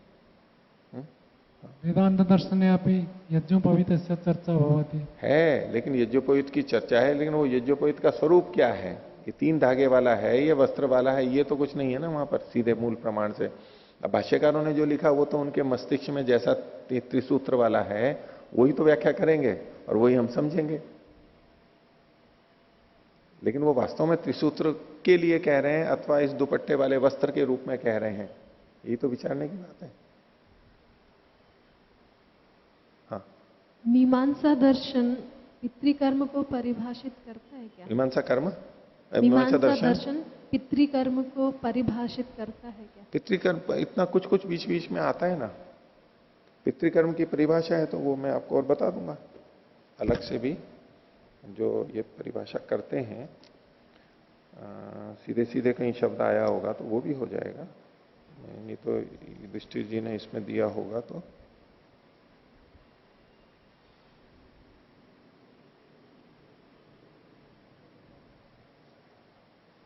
वेदांत दर्शने अपि यज्ञोपवीत चर्चा भवति है, लेकिन यज्ञोपवीत की चर्चा है, लेकिन वो यज्ञोपवीत का स्वरूप क्या है? ये 3 धागे वाला है, ये वस्त्र वाला है, ये तो कुछ नहीं है ना वहां पर सीधे मूल प्रमाण से। अब भाष्यकारों ने जो लिखा वो तो उनके मस्तिष्क में जैसा त्रिसूत्र वाला है वही तो व्याख्या करेंगे और वही हम समझेंगे, लेकिन वो वास्तव में त्रिसूत्र के लिए कह रहे हैं अथवा इस दुपट्टे वाले वस्त्र के रूप में कह रहे हैं, यही तो विचारने की बात है। हाँ, मीमांसा दर्शन पितृकर्म को परिभाषित करता है क्या? मीमांसा कर्म, मीमांसा दर्शन पितृकर्म को परिभाषित करता है क्या? पितृकर्म इतना कुछ कुछ बीच बीच में आता है ना, पितृकर्म की परिभाषा है तो वो मैं आपको और बता दूंगा अलग से भी, जो ये परिभाषा करते हैं। सीधे सीधे कहीं शब्द आया होगा तो वो भी हो जाएगा, नहीं तो युधिष्ठिर जी ने इसमें दिया होगा तो।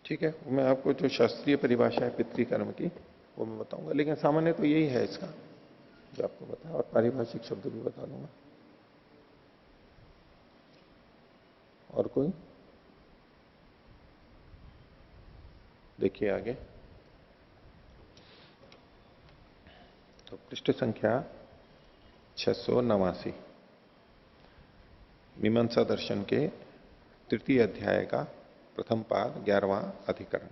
ठीक है, मैं आपको जो शास्त्रीय परिभाषा है पितृकर्म की वो मैं बताऊंगा, लेकिन सामान्य तो यही है इसका जो आपको बताया, और पारिभाषिक शब्द भी बता दूंगा। और कोई? देखिए आगे, तो पृष्ठ संख्या 689, मीमांसा दर्शन के 3य अध्याय का प्रथम पाद 11वां अधिकरण।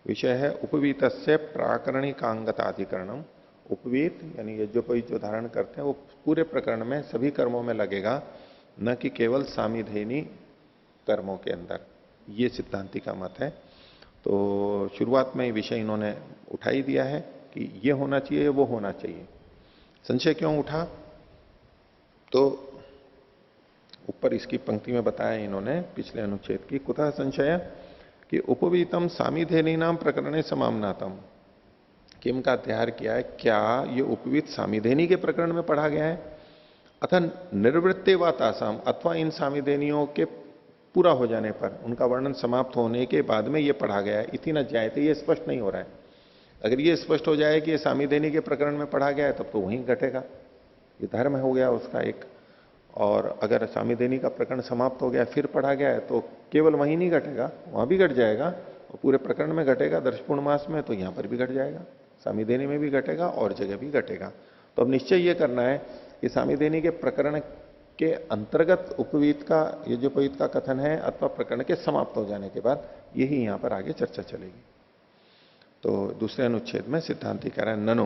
विषय है उपवीतस्य प्राकरणिकांगताधिकरणम। उपवीत यानी यज्ञोपवीत जो धारण करते हैं वो पूरे प्रकरण में सभी कर्मों में लगेगा, न कि केवल सामिधेनी कर्मों के अंदर। ये सिद्धांति का मत है। तो शुरुआत में विषय इन्होंने उठा ही दिया है कि ये होना चाहिए, वो होना चाहिए। संशय क्यों उठा? तो ऊपर इसकी पंक्ति में बताया इन्होंने पिछले अनुच्छेद की, कुतः संशय कि उपवीतम सामिधेनी नाम प्रकरणे समामनातम। किम का अध्ययन किया है, क्या ये उपवीत सामिधेनी के प्रकरण में पढ़ा गया है, अथा निर्वृत्ते व तासाम, अथवा इन सामिधेनियों के पूरा हो जाने पर, उनका वर्णन समाप्त होने के बाद में ये पढ़ा गया है। इति न जायते, ये स्पष्ट नहीं हो रहा है। अगर ये स्पष्ट हो जाए कि ये सामिधेनी के प्रकरण में पढ़ा गया है तब तो वहीं घटेगा, ये धर्म हो गया उसका एक। और अगर सामिधेनी का प्रकरण समाप्त हो गया फिर पढ़ा गया है तो केवल वहीं नहीं घटेगा, वहां भी घट जाएगा और पूरे प्रकरण में घटेगा। दर्शपूर्ण मास में तो यहां पर भी घट जाएगा, सामिधेनी में भी घटेगा और जगह भी घटेगा। तो अब निश्चय ये करना है कि सामिधेनी के प्रकरण के अंतर्गत उपवीत का यज्ञोपवीत का कथन है अथवा प्रकरण के समाप्त हो जाने के बाद, यही यहां पर आगे चर्चा चलेगी। तो दूसरे अनुच्छेद में सिद्धांति कह रहे हैं, ननु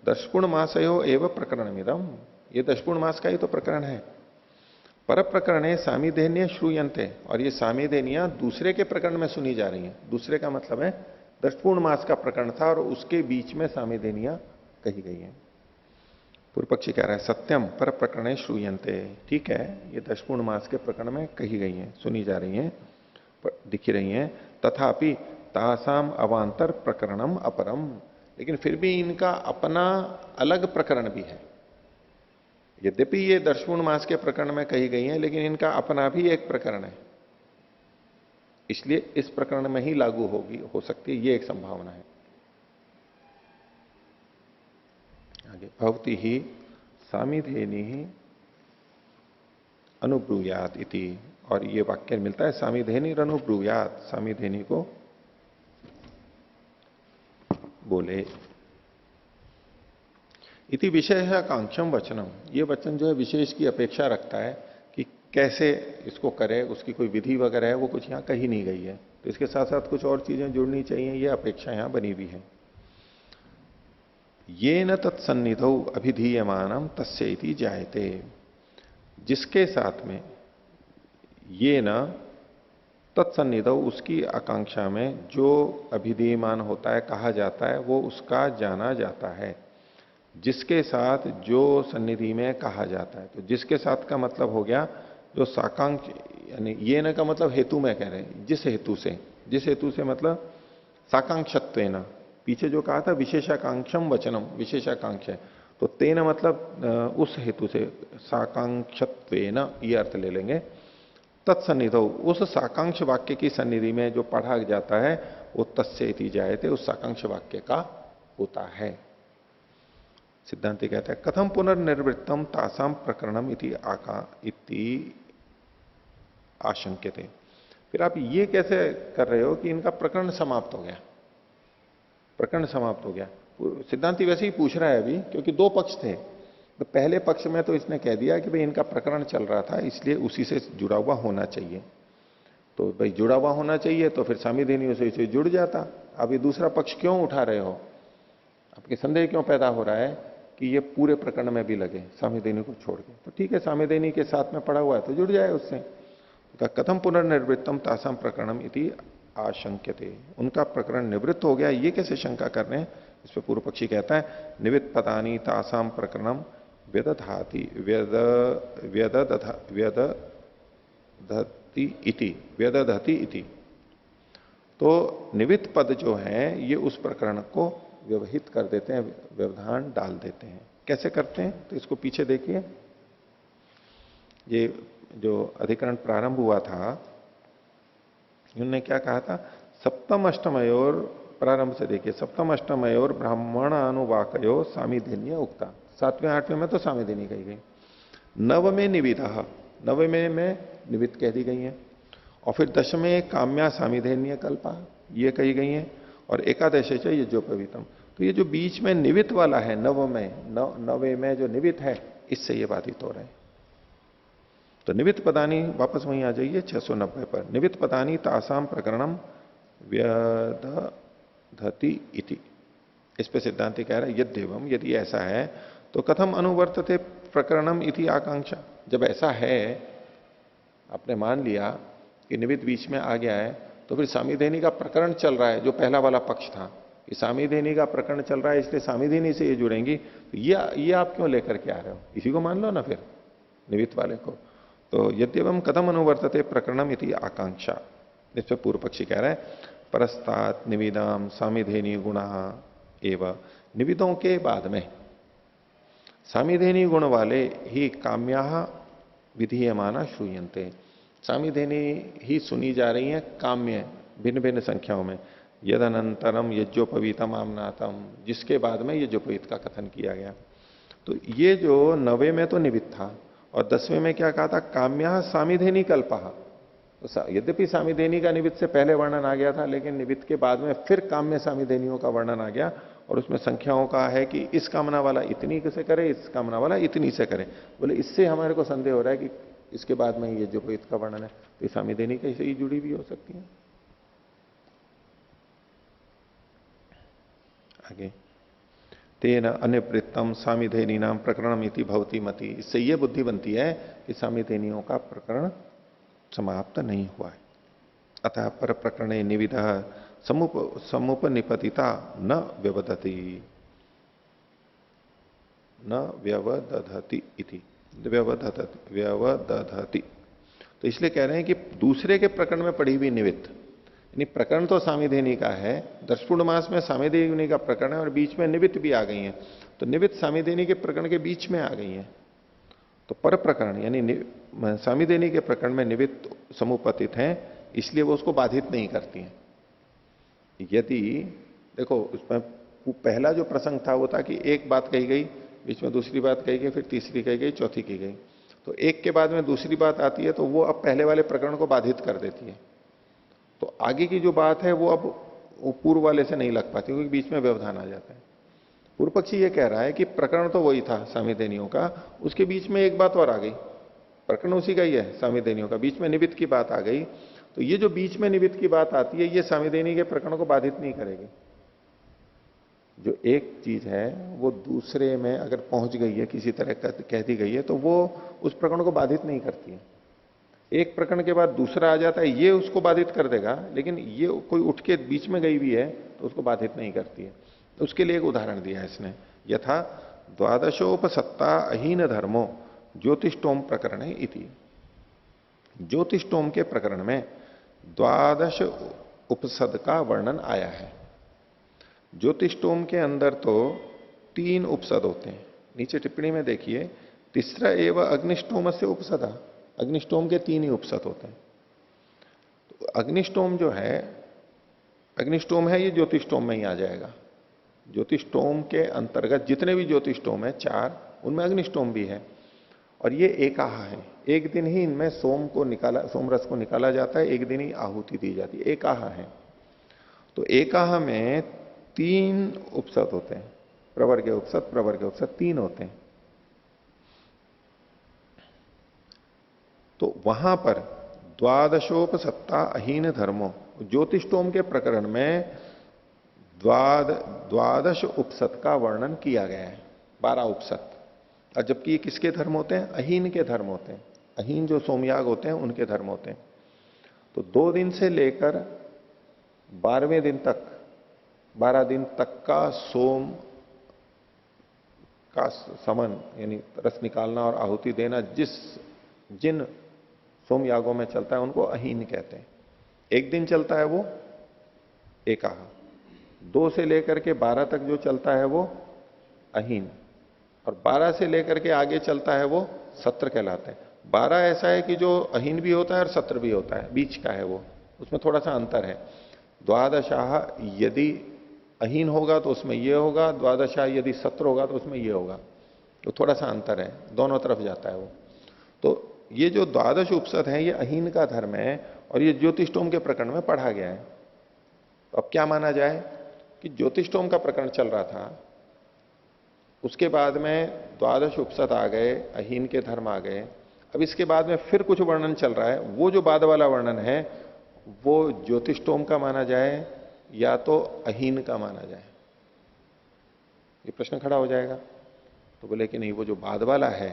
दर्शपूर्ण मासयो एवं प्रकरणमिदम, ये दर्शपूर्ण मास का ही तो प्रकरण है। पर प्रकरण सामिधेन्य श्रूयंते, और ये सामिधेनियां दूसरे के प्रकरण में सुनी जा रही हैं। दूसरे का मतलब है दर्शपूर्ण मास का प्रकरण था और उसके बीच में सामिधेनियां कही गई हैं। पूर्व पक्षी कह रहा है, सत्यम पर प्रकरण श्रूयंते, ठीक है, ये दर्शपूर्ण मास के प्रकरण में कही गई हैं, सुनी जा रही हैं, दिखी रही हैं। तथापि तासाम अवांतर प्रकरणम अपरम, लेकिन फिर भी इनका अपना अलग प्रकरण भी है। यद्यपि ये दर्शपूर्ण मास के प्रकरण में कही गई हैं, लेकिन इनका अपना भी एक प्रकरण है, इसलिए इस प्रकरण में ही लागू हो सकती है, ये एक संभावना है। आगे, भवती ही सामिधेनी ही अनुब्रूयात इति, और ये वाक्य मिलता है सामिधेनी अनुब्रूयात, सामिधेनी को बोले। इति विषय है आकांक्षम वचनम, ये वचन जो है विशेष की अपेक्षा रखता है कि कैसे इसको करे, उसकी कोई विधि वगैरह है वो कुछ यहां कही नहीं गई है। तो इसके साथ साथ कुछ और चीजें जुड़नी चाहिए, ये अपेक्षा यहां बनी हुई है। ये न तत्सन्निधौ अभिधीयमानम तस्य इति जायते, जिसके साथ में ये न तत्सन्निधौ उसकी आकांक्षा में जो अभिधीयमान होता है, कहा जाता है, वो उसका जाना जाता है। जिसके साथ जो सन्निधि में कहा जाता है, तो जिसके साथ का मतलब हो गया जो साकांक्ष, यानी ये न का मतलब हेतु में कह रहे हैं, जिस हेतु से मतलब साकांक्षत्वेन, पीछे जो कहा था विशेषाकांक्षम वचनम, विशेषाकांक्ष है, तो तेन मतलब उस हेतु से, साकांक्षत्वेन ये अर्थ ले लेंगे। तत्सन्निधौ, उस साकांक्ष वाक्य की सन्निधि में जो पढ़ा जाता है वो तस्य इति जायते, उस साकांक्ष वाक्य का होता है। सिद्धांति कहता है कथम पुनर्निर्वृत्तम तासाम प्रकरणम इति आशंक्यते। फिर आप ये कैसे कर रहे हो कि इनका प्रकरण समाप्त हो गया, प्रकरण समाप्त हो गया। सिद्धांति वैसे ही पूछ रहा है अभी, क्योंकि दो पक्ष थे। तो पहले पक्ष में तो इसने कह दिया कि भाई इनका प्रकरण चल रहा था, इसलिए उसी से जुड़ा हुआ होना चाहिए। तो भाई जुड़ा हुआ होना चाहिए तो फिर सामिधेनियों से इसे जुड़ जाता। अब ये दूसरा पक्ष क्यों उठा रहे हो, आपके संदेह क्यों पैदा हो रहा है कि ये पूरे प्रकरण में भी लगे सामिधेनी को छोड़ के? तो ठीक है, सामिधेनी के साथ में पड़ा हुआ है तो जुड़ जाए उससे। तो कथम पुनर्निवृत्तम तासाम प्रकरणम इति आशंक्यते, उनका प्रकरण निवृत्त हो गया, ये कैसे शंका कर रहे हैं? इस पर पूर्व पक्षी कहता है निवित पदानी तासाम प्रकरणम व्यदधाति व्यदधति इति। तो निवित पद जो है ये उस प्रकरण को व्यवहित कर देते हैं, व्यवधान डाल देते हैं। कैसे करते हैं? तो इसको पीछे देखिए, ये जो अधिकरण प्रारंभ हुआ था उन्होंने क्या कहा था, सप्तम अष्टमयोर, प्रारंभ से देखिए, सप्तम अष्टमयोर ब्राह्मण अनुवाकयो सामिधेन्य उक्ता। 7वें 8वें में तो सामिधेनी कही गई, नवमें निविदा, नवमें में निवित कह दी गई है, और फिर दशमें काम्या सामिधेन्य कल्पा ये कही गई है, और एकादश ये जो पवित्रम। तो ये जो बीच में निवित वाला है नवे में जो निवित है, इससे ये बाधित हो रहे हैं। तो निवित पदानी, वापस वहीं आ जाइए 690 पर, निवित पदानी तासाम प्रकरणम व्यदधति इति। इस पे सिद्धांति कह रहा है यद्यवम, यदि ऐसा है तो कथम अनुवर्तते प्रकरणम इति आकांक्षा। जब ऐसा है, आपने मान लिया कि निवित बीच में आ गया है, तो फिर सामिधेनी का प्रकरण चल रहा है, जो पहला वाला पक्ष था कि सामिधेनी का प्रकरण चल रहा है इसलिए सामिधेनी से ये जुड़ेंगी, तो ये आप क्यों लेकर के आ रहे हो? इसी को मान लो ना फिर, निवित वाले को। तो यद्यवम कथम अनुवर्तते प्रकरणम इति आकांक्षा। इस पर पूर्व पक्षी कह रहा है परस्तात निविदाम सामिधेनी गुणा एवं, निविदों के बाद में सामिधेनी गुण वाले ही काम्या विधीयमाना श्रूयन्ते, सामिधेनी ही सुनी जा रही है काम्य भिन्न भिन्न संख्याओं में। यदनंतरम यज्ञोपवीतम आमनातम, जिसके बाद में यज्ञोपवीत का कथन किया गया। तो ये जो 9वें में तो निवित था, और 10वें में क्या कहा था, काम्या सामिधेनी कल्पा। तो यद्यपि सामिधेनी का निवित से पहले वर्णन आ गया था, लेकिन निवित के बाद में फिर काम्य सामिधेनियों का वर्णन आ गया, और उसमें संख्याओं का है कि इस कामना वाला इतनी से करे, इस कामना वाला इतनी से करे। बोले इससे हमारे को संदेह हो रहा है कि इसके बाद में ये जो इसका वर्णन है, तो सामिधेनी कैसे ही जुड़ी भी हो सकती है। आगे तेन अनिवृत्तम सामिधेनी नाम प्रकरणम इति भवती मति, इससे यह बुद्धि बनती है कि सामिधेनियों का प्रकरण समाप्त नहीं हुआ है। अतः पर प्रकरणे निविदा समुपनिपतिता न व्यवदति न व्यवदधति इति, व्यवदधति। तो इसलिए कह रहे हैं कि दूसरे के प्रकरण में पड़ी हुई निवित, यानी प्रकरण तो सामिधेनी का है, दर्शपूर्ण मास में सामिधेनी का प्रकरण है और बीच में निवित भी आ गई है, तो निवित सामिधेनी के प्रकरण के बीच में आ गई है। तो पर प्रकरण यानी सामिधेनी के प्रकरण में निवित समुपतित है, इसलिए वो उसको बाधित नहीं करती है। यदि देखो उसमें पहला जो प्रसंग था वो था कि एक बात कही गई, बीच में दूसरी बात कही गई, फिर तीसरी कही गई, चौथी की गई। तो एक के बाद में दूसरी बात आती है तो वो अब पहले वाले प्रकरण को बाधित कर देती है। तो आगे की जो बात है वो अब पूर्व वाले से नहीं लग पाती, क्योंकि बीच में व्यवधान आ जाता है। पूर्व पक्षी ये कह रहा है कि प्रकरण तो वही था सामिधेनियों का, उसके बीच में एक बात और आ गई, प्रकरण उसी का ही है सामिधेनियों का, बीच में निवित की बात आ गई, तो ये जो बीच में निमित्त की बात आती है, ये सामिधेनी के प्रकरण को बाधित नहीं करेगी। जो एक चीज है वो दूसरे में अगर पहुंच गई है, किसी तरह कह दी गई है, तो वो उस प्रकरण को बाधित नहीं करती है। एक प्रकरण के बाद दूसरा आ जाता है, ये उसको बाधित कर देगा, लेकिन ये कोई उठ के बीच में गई भी है तो उसको बाधित नहीं करती है। तो उसके लिए एक उदाहरण दिया है इसने, यथा द्वादशोपसत्ता अहीन धर्मो ज्योतिष्टोम प्रकरण इति। ज्योतिष्टोम के प्रकरण में द्वादश उपसद का वर्णन आया है। ज्योतिष्टोम के अंदर तो 3 उपसद होते हैं। नीचे टिप्पणी में देखिए, तीसरा एवं अग्निष्टोम से उपसदा, अग्निष्टोम के 3 ही उपसद होते हैं। तो अग्निष्टोम जो है, अग्निष्टोम है, ये ज्योतिष्टोम में ही आ जाएगा। ज्योतिष्टोम के अंतर्गत जितने भी ज्योतिष्टोम है 4, उनमें अग्निष्टोम भी है। और ये एकाह है, एक दिन ही इनमें सोम रस को निकाला जाता है, एक दिन ही आहुति दी जाती है, एकाह है। तो एकाह में 3 उपसद होते हैं, प्रवर्ग उपसद, प्रवर्ग उपसद 3 होते हैं। तो वहां पर द्वादशोपसत्ता अहीन धर्मो, ज्योतिष्टोम के प्रकरण में द्वादश उपसत का वर्णन किया गया है, 12 उपसत। और जबकि ये किसके धर्म होते हैं? अहीन के धर्म होते हैं। अहीन जो सोमयाग होते हैं उनके धर्म होते हैं। तो 2 दिन से लेकर 12वें दिन तक, 12 दिन तक का सोम का समन यानी रस निकालना और आहुति देना जिन सोमयागों में चलता है उनको अहीन कहते हैं। एक दिन चलता है वो एकाह, 2 से लेकर के 12 तक जो चलता है वो अहीन, और 12 से लेकर के आगे चलता है वो सत्र कहलाते हैं। 12 ऐसा है कि जो अहीन भी होता है और सत्र भी होता है, बीच का है वो, उसमें थोड़ा सा अंतर है। द्वादशाह यदि अहीन होगा तो उसमें ये होगा, द्वादशाह यदि सत्र होगा तो उसमें ये होगा, तो थोड़ा सा अंतर है, दोनों तरफ जाता है वो। तो ये जो द्वादश उपसद है ये अहीन का धर्म है, और ये ज्योतिष्टोम के प्रकरण में पढ़ा गया है। तो अब क्या माना जाए कि ज्योतिष्टोम का प्रकरण चल रहा था, उसके बाद में द्वादश उपसद आ गए, अहीन के धर्म आ गए, अब इसके बाद में फिर कुछ वर्णन चल रहा है। वो जो बाद वाला वर्णन है वो ज्योतिष्टोम का माना जाए या तो अहीन का माना जाए, ये प्रश्न खड़ा हो जाएगा। तो बोले कि नहीं, वो जो बाद वाला है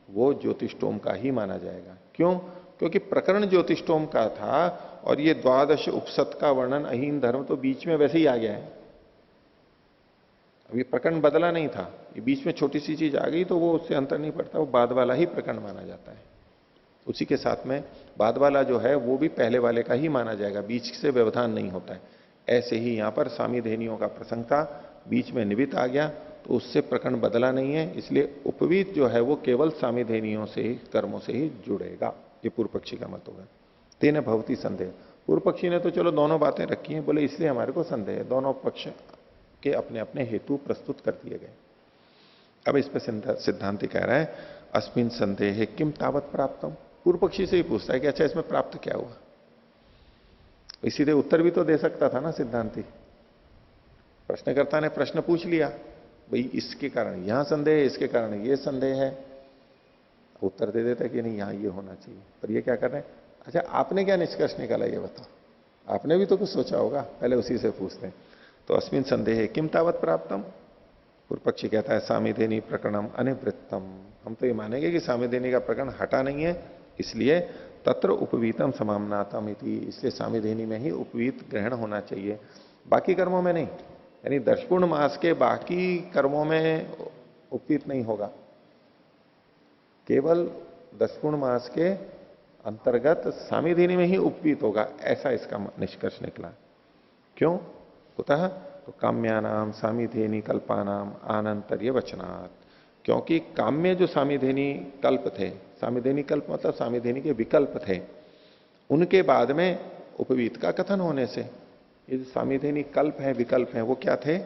वो ज्योतिष्टोम का ही माना जाएगा। क्यों? क्योंकि प्रकरण ज्योतिष्टोम का था और ये द्वादश उपसत का वर्णन अहीन धर्म तो बीच में वैसे ही आ गया है। अब ये प्रकरण बदला नहीं था, ये बीच में छोटी सी चीज आ गई तो वो उससे अंतर नहीं पड़ता, वो बाद वाला ही प्रकरण माना जाता है। उसी के साथ में बाद वाला जो है वो भी पहले वाले का ही माना जाएगा, बीच से व्यवधान नहीं होता है। ऐसे ही यहां पर सामिधेनियों का प्रसंग था, बीच में निमित्त आ गया तो उससे प्रकरण बदला नहीं है, इसलिए उपवीत जो है वो केवल सामिधेनियों से ही, कर्मों से ही जुड़ेगा। ये पूर्व पक्षी का मत होगा। तेन भवती संदेह, पूर्व पक्षी ने तो चलो दोनों बातें रखी हैं, बोले इसलिए हमारे को संदेह है। दोनों पक्ष के अपने अपने हेतु प्रस्तुत कर दिए गए। अब इस पर सिद्धांति कह रहा है अस्मिन संदेह किम तावत प्राप्तम। पूर्व पक्षी से ही पूछता है कि अच्छा इसमें प्राप्त क्या हुआ। सीधे उत्तर भी तो दे सकता था ना सिद्धांति। प्रश्नकर्ता ने प्रश्न पूछ लिया, भाई इसके कारण यहां संदेह है, इसके कारण ये संदेह है, उत्तर दे देता है कि नहीं यहां ये होना चाहिए। पर ये क्या कर रहे हैं, अच्छा आपने क्या निष्कर्ष निकाला ये बताओ, आपने भी तो कुछ सोचा होगा, पहले उसी से पूछते हैं। तो अस्मिन संदेह किम तावत प्राप्तम, पूर्व पक्षी कहता है सामिधेनी प्रकरणम अनिवृत्तम। हम तो ये मानेंगे कि सामिधेनी का प्रकरण हटा नहीं है, इसलिए तत्र उपवीतम समामनातम इति, इसलिए सामिधेनी में ही उपवीत ग्रहण होना चाहिए, बाकी कर्मों में नहीं। यानी दर्शपूर्ण मास के बाकी कर्मों में उपवीत नहीं होगा, केवल दर्शपूर्ण मास के अंतर्गत सामिधेनी में ही उपवीत होगा, ऐसा इसका निष्कर्ष निकला। क्यों? कुतः? तो काम्यानाम सामिधेनी कल्पानाम आनंतर्य वचनात्, क्योंकि काम्य जो सामिधेनी कल्प थे, सामिधेनी कल्प मतलब सामिधेनी के विकल्प थे, उनके बाद में उपवीत का कथन होने से ये जो सामिधेनी कल्प है, विकल्प है, वो क्या थे?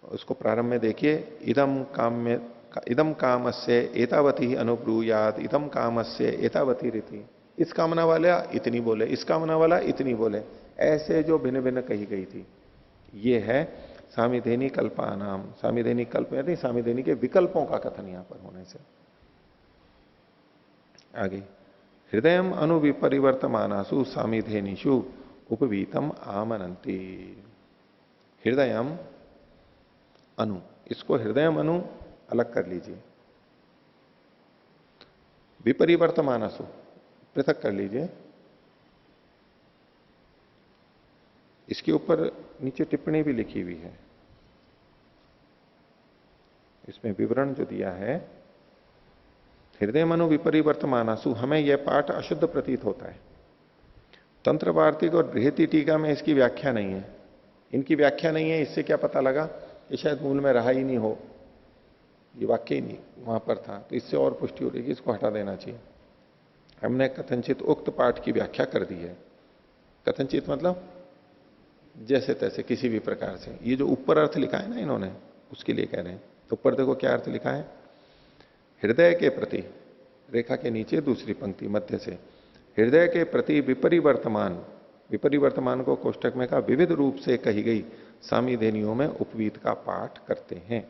उसको प्रारंभ में देखिए, इदम कामस्य एतावती अनुब्रूयात, इदम कामस्य एतावती रीति। इस कामना वाला इतनी बोले, इस कामना वाला इतनी बोले, ऐसे जो भिन्न भिन्न कही गई थी, ये है सामिधेनी कल्पानाम। सामिधेनी कल्प यानी सामिधेनी के विकल्पों का कथन यहां पर होने से। आगे हृदय अनुविपरिवर्तमानासु सामिधेनिषु उपवीतम आमनंती। हृदयम अनु, इसको हृदयम अनु अलग कर लीजिए, विपरिवर्तमानसु पृथक कर लीजिए। इसके ऊपर नीचे टिप्पणी भी लिखी हुई है, इसमें विवरण जो दिया है, हृदय मनु विपरिवर्तमानासु, हमें यह पाठ अशुद्ध प्रतीत होता है। तंत्र वार्तिक और बृहति टीका में इसकी व्याख्या नहीं है, इनकी व्याख्या नहीं है। इससे क्या पता लगा कि शायद मूल में रहा ही नहीं हो, ये वाक्य ही नहीं वहां पर था, तो इससे और पुष्टि हो रही है, इसको हटा देना चाहिए। हमने कथनचित उक्त पाठ की व्याख्या कर दी है। कथनचित मतलब जैसे तैसे किसी भी प्रकार से। ये जो ऊपर अर्थ लिखा है ना इन्होंने, उसके लिए कह रहे हैं। तो ऊपर देखो क्या अर्थ लिखा है, हृदय के प्रति, रेखा के नीचे दूसरी पंक्ति मध्य से, हृदय के प्रति विपरिवर्तमान, विपरिवर्तमान को कोष्टक में कहा विविध रूप से कही गई सामिधेनियों में उपवीत का पाठ करते हैं।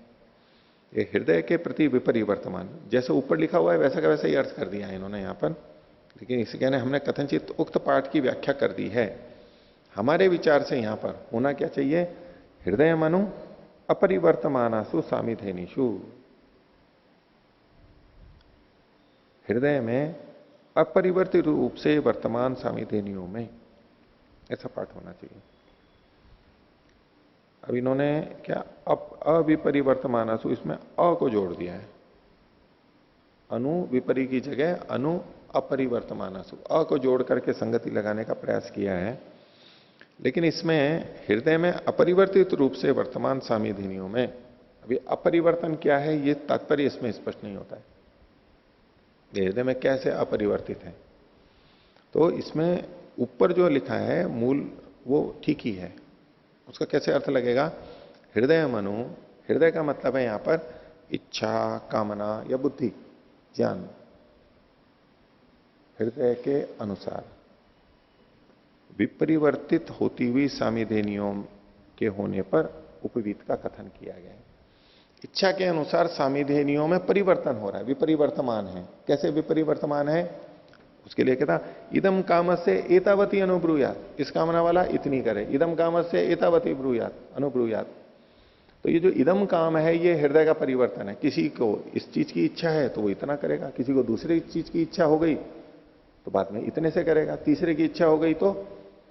ये हृदय के प्रति विपरिवर्तमान, जैसे ऊपर लिखा हुआ है वैसा का वैसा ही अर्थ कर दिया है इन्होंने यहां पर, लेकिन इसे कहने हमने कथनचित उक्त पाठ की व्याख्या कर दी है। हमारे विचार से यहां पर होना क्या चाहिए, हृदय मनु अपरिवर्तमानासु सामिधेनिषु, हृदय में अपरिवर्तित रूप से वर्तमान सामिधेनियों में, ऐसा पाठ होना चाहिए। अब इन्होंने क्या अविपरिवर्तमानासु, इसमें अ को जोड़ दिया है, अनु विपरी की जगह अनु अपरिवर्तमानासु, अ को जोड़ करके संगति लगाने का प्रयास किया है। लेकिन इसमें हृदय में अपरिवर्तित रूप से वर्तमान सामिधेनियों में, अभी अपरिवर्तन क्या है ये तात्पर्य इसमें स्पष्ट नहीं होता है, हृदय में कैसे अपरिवर्तित है। तो इसमें ऊपर जो लिखा है मूल वो ठीक ही है, उसका कैसे अर्थ लगेगा, हृदय मनु, हृदय का मतलब है यहां पर इच्छा, कामना या बुद्धि, ज्ञान, हृदय के अनुसार विपरिवर्तित होती हुई सामिधेनियों के होने पर उपवीत का कथन किया गया है। इच्छा के अनुसार सामिधेनियों में परिवर्तन हो रहा है, विपरिवर्तमान है। कैसे विपरिवर्तमान है, उसके लिए कहता इदम काम से एतावती अनुभ्रूयात, इस कामना वाला इतनी करे, इदम काम से एतावती ब्रूयात अनुभ्रूयात। तो ये जो इदम काम है ये हृदय का परिवर्तन है। किसी को इस चीज की इच्छा है तो वो इतना करेगा, किसी को दूसरी चीज की इच्छा हो गई तो बाद में इतने से करेगा, तीसरे की इच्छा हो गई तो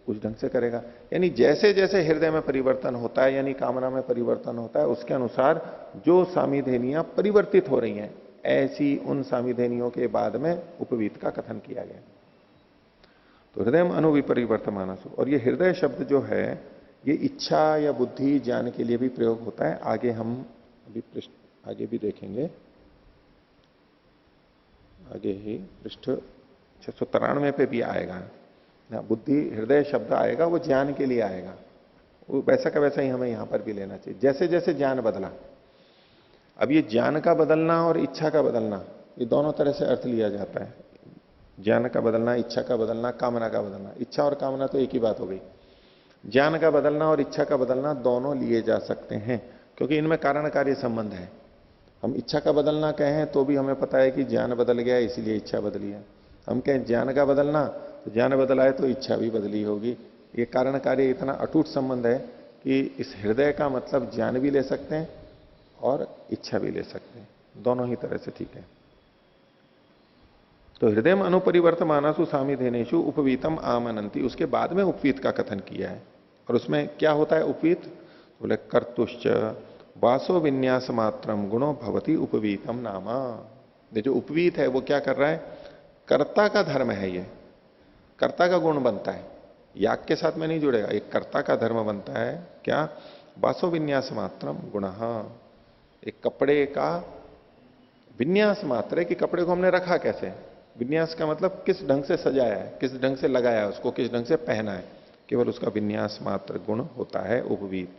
उस ढंग से करेगा। यानी जैसे जैसे हृदय में परिवर्तन होता है, यानी कामना में परिवर्तन होता है, उसके अनुसार जो सामिधेनियां परिवर्तित हो रही हैं, ऐसी उन सामिधेनियों के बाद में उपवीत का कथन किया गया। तो हृदय अनुविपरिवर्तमानसु, और ये हृदय शब्द जो है ये इच्छा या बुद्धि ज्ञान के लिए भी प्रयोग होता है। आगे हम अभी आगे भी देखेंगे, आगे ही पृष्ठ 693 पे भी आएगा ना, बुद्धि हृदय शब्द आएगा, वो ज्ञान के लिए आएगा। वो वैसा का वैसा ही हमें यहां पर भी लेना चाहिए, जैसे जैसे ज्ञान बदला। अब ये ज्ञान का बदलना और इच्छा का बदलना, ये दोनों तरह से अर्थ लिया जाता है। ज्ञान का बदलना, इच्छा का बदलना, कामना का बदलना। इच्छा और कामना तो एक ही बात हो गई। ज्ञान का बदलना और इच्छा का बदलना दोनों लिए जा सकते हैं, क्योंकि इनमें कारण कार्य संबंध है। हम इच्छा का बदलना कहें तो भी हमें पता है कि ज्ञान बदल गया इसीलिए इच्छा बदली है। हम कहें ज्ञान का बदलना तो ज्ञान बदला है तो इच्छा भी बदली होगी। ये कारण कार्य इतना अटूट संबंध है कि इस हृदय का मतलब ज्ञान भी ले सकते हैं और इच्छा भी ले सकते हैं, दोनों ही तरह से ठीक है। तो हृदय में अनुपरिवर्तमानासु सामिधेनेषु उपवीतम आमनंती, उसके बाद में उपवीत का कथन किया है। और उसमें क्या होता है उपवीत, बोले कर्तुश्च वासो विन्यास मात्रम गुणो भवती उपवीतम नामा। ये जो उपवीत है वो क्या कर रहा है, कर्ता का धर्म है, ये कर्ता का गुण बनता है, याग के साथ में नहीं जुड़ेगा, एक कर्ता का धर्म बनता है। क्या, वासो विन्यास मात्रम गुण, एक कपड़े का विन्यास मात्र है कि कपड़े को हमने रखा कैसे, विन्यास का मतलब किस ढंग से सजाया है, किस ढंग से लगाया है उसको, किस ढंग से पहना है, केवल उसका विन्यास मात्र गुण होता है उपवीत।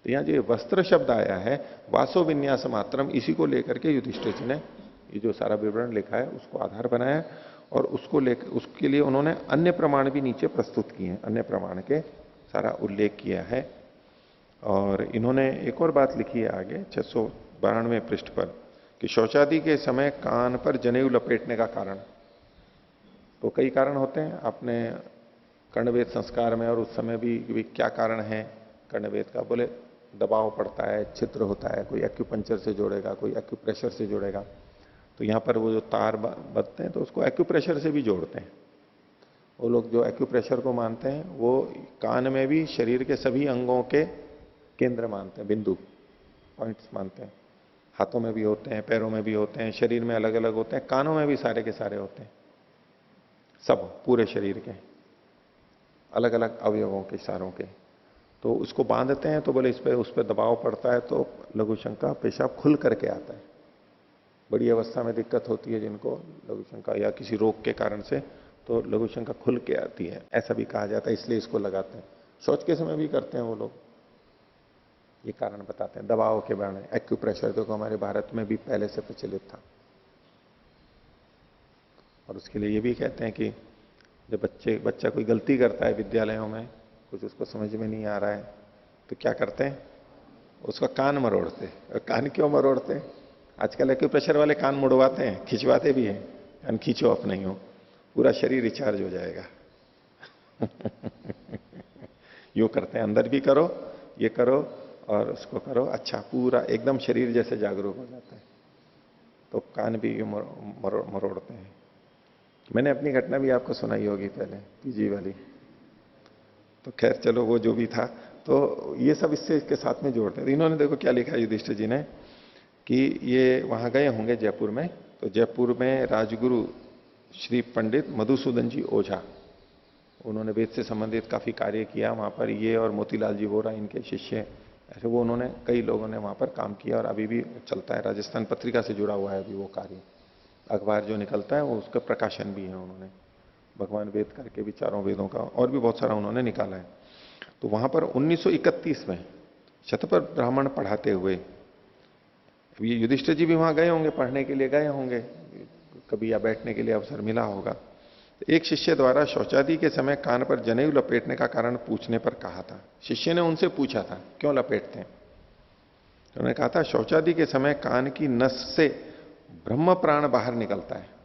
तो यहां जो वस्त्र शब्द आया है वासो विन्यास मात्रम, इसी को लेकर के युधिष्ठिर जी ने ये जो सारा विवरण लिखा है उसको आधार बनाया, और उसको लेकर उसके लिए उन्होंने अन्य प्रमाण भी नीचे प्रस्तुत किए हैं, अन्य प्रमाण के सारा उल्लेख किया है। और इन्होंने एक और बात लिखी है आगे 692 पृष्ठ पर कि शौचादि के समय कान पर जनेऊ लपेटने का कारण, तो कई कारण होते हैं। आपने कर्णवेद संस्कार में और उस समय भी क्या कारण है कर्णवेद का, बोले दबाव पड़ता है, छिद्र होता है, कोई एक्यूपंचर से जोड़ेगा, कोई एक्यूप्रेशर से जोड़ेगा। तो यहां पर वो जो तार बदते हैं तो उसको एक्यूप्रेशर से भी जोड़ते हैं। वो लोग जो एक्यूप्रेशर को मानते हैं वो कान में भी शरीर के सभी अंगों के केंद्र मानते हैं, बिंदु पॉइंट्स मानते हैं। हाथों में भी होते हैं, पैरों में भी होते हैं, शरीर में अलग अलग होते हैं, कानों में भी सारे के सारे होते हैं, सब पूरे शरीर के अलग अलग अवयवों के इशारों के। तो उसको बांधते हैं तो बोले उस पर दबाव पड़ता है तो लघु शंका पेशाब खुल करके आता है। बड़ी अवस्था में दिक्कत होती है जिनको लघु शंका या किसी रोग के कारण से, तो लघु शंका खुल के आती है, ऐसा भी कहा जाता है, इसलिए इसको लगाते हैं। शौच के समय भी करते हैं वो लोग, ये कारण बताते हैं दबाव के बारे में। एक्यूप्रेशर देखो हमारे भारत में भी पहले से प्रचलित था। और उसके लिए ये भी कहते हैं कि जब बच्चा कोई गलती करता है विद्यालयों में, कुछ उसको समझ में नहीं आ रहा है, तो क्या करते हैं, उसका कान मरोड़ते हैं। कान क्यों मरोड़ते हैं? आजकल एक्यूप्रेशर वाले कान मुड़वाते हैं, खिंचवाते भी हैं, कान खींचो अपने ही हो, पूरा शरीर रिचार्ज हो जाएगा। यूं करते हैं, अंदर भी करो, ये करो और उसको करो, अच्छा पूरा एकदम शरीर जैसे जागरूक हो जाता है। तो कान भी यूं मरोड़ते हैं। मैंने अपनी घटना भी आपको सुनाई होगी पहले, पीजी वाली। तो खैर चलो वो जो भी था, तो ये सब इसके साथ में जोड़ते हैं। इन्होंने देखो क्या लिखा युधिष्ठिर जी ने कि ये वहां गए होंगे जयपुर में, तो जयपुर में राजगुरु श्री पंडित मधुसूदन जी ओझा, उन्होंने वेद से संबंधित काफी कार्य किया वहां पर। ये और मोतीलाल जी वोरा इनके शिष्य, ऐसे वो उन्होंने कई लोगों ने वहां पर काम किया और अभी भी चलता है। राजस्थान पत्रिका से जुड़ा हुआ है अभी वो कार्य, अखबार जो निकलता है वो उसका प्रकाशन भी है उन्होंने, भगवान वेद करके भी, चारों वेदों का, और भी बहुत सारा उन्होंने निकाला है। तो वहां पर 1931 में शतपथ ब्राह्मण पढ़ाते हुए, ये युधिष्ठिर जी भी वहां गए होंगे, पढ़ने के लिए गए होंगे कभी, या बैठने के लिए अवसर मिला होगा। तो एक शिष्य द्वारा शौचादि के समय कान पर जनेऊ लपेटने का कारण पूछने पर कहा था, शिष्य ने उनसे पूछा था क्यों लपेटते हैं, तो उन्होंने कहा था शौचादि के समय कान की नस से ब्रह्म प्राण बाहर निकलता है।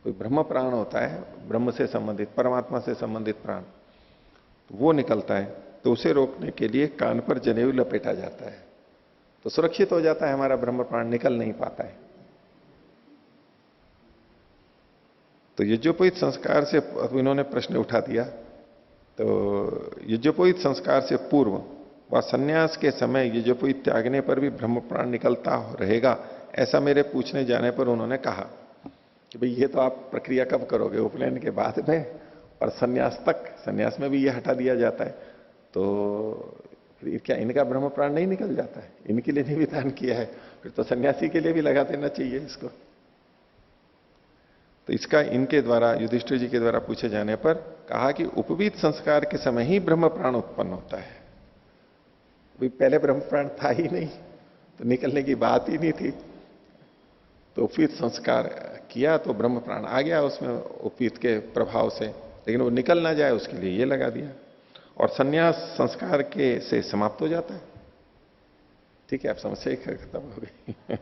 कोई ब्रह्म प्राण होता है, ब्रह्म से संबंधित, परमात्मा से संबंधित प्राण, तो वो निकलता है, तो उसे रोकने के लिए कान पर जनेऊ लपेटा जाता है, तो सुरक्षित हो जाता है, हमारा ब्रह्म प्राण निकल नहीं पाता है। तो यज्ञोपवीत संस्कार से, अब इन्होंने प्रश्न उठा दिया, तो यज्ञोपवीत संस्कार से पूर्व व संन्यास के समय यज्ञोपवीत त्यागने पर भी ब्रह्म प्राण निकलता रहेगा, ऐसा मेरे पूछने जाने पर उन्होंने कहा कि भाई ये तो आप प्रक्रिया कब करोगे, उपनयन के बाद में, और संन्यास तक, संन्यास में भी ये हटा दिया जाता है, तो फिर क्या इनका ब्रह्म प्राण नहीं निकल जाता है? इनके लिए नहीं विधान किया है, फिर तो सन्यासी के लिए भी लगा देना चाहिए इसको। तो इसका इनके द्वारा, युधिष्ठिर जी के द्वारा पूछे जाने पर कहा कि उपवीत संस्कार के समय ही ब्रह्म प्राण उत्पन्न होता है। भाई पहले ब्रह्म प्राण था ही नहीं, तो निकलने की बात ही नहीं थी, तो उपवीत संस्कार किया तो ब्रह्म प्राण आ गया उसमें उपवीत के प्रभाव से, लेकिन वो निकल ना जाए उसके लिए ये लगा दिया, और संन्यास संस्कार के से समाप्त हो जाता है। ठीक है, आप समस्या ही खत्म हो गई।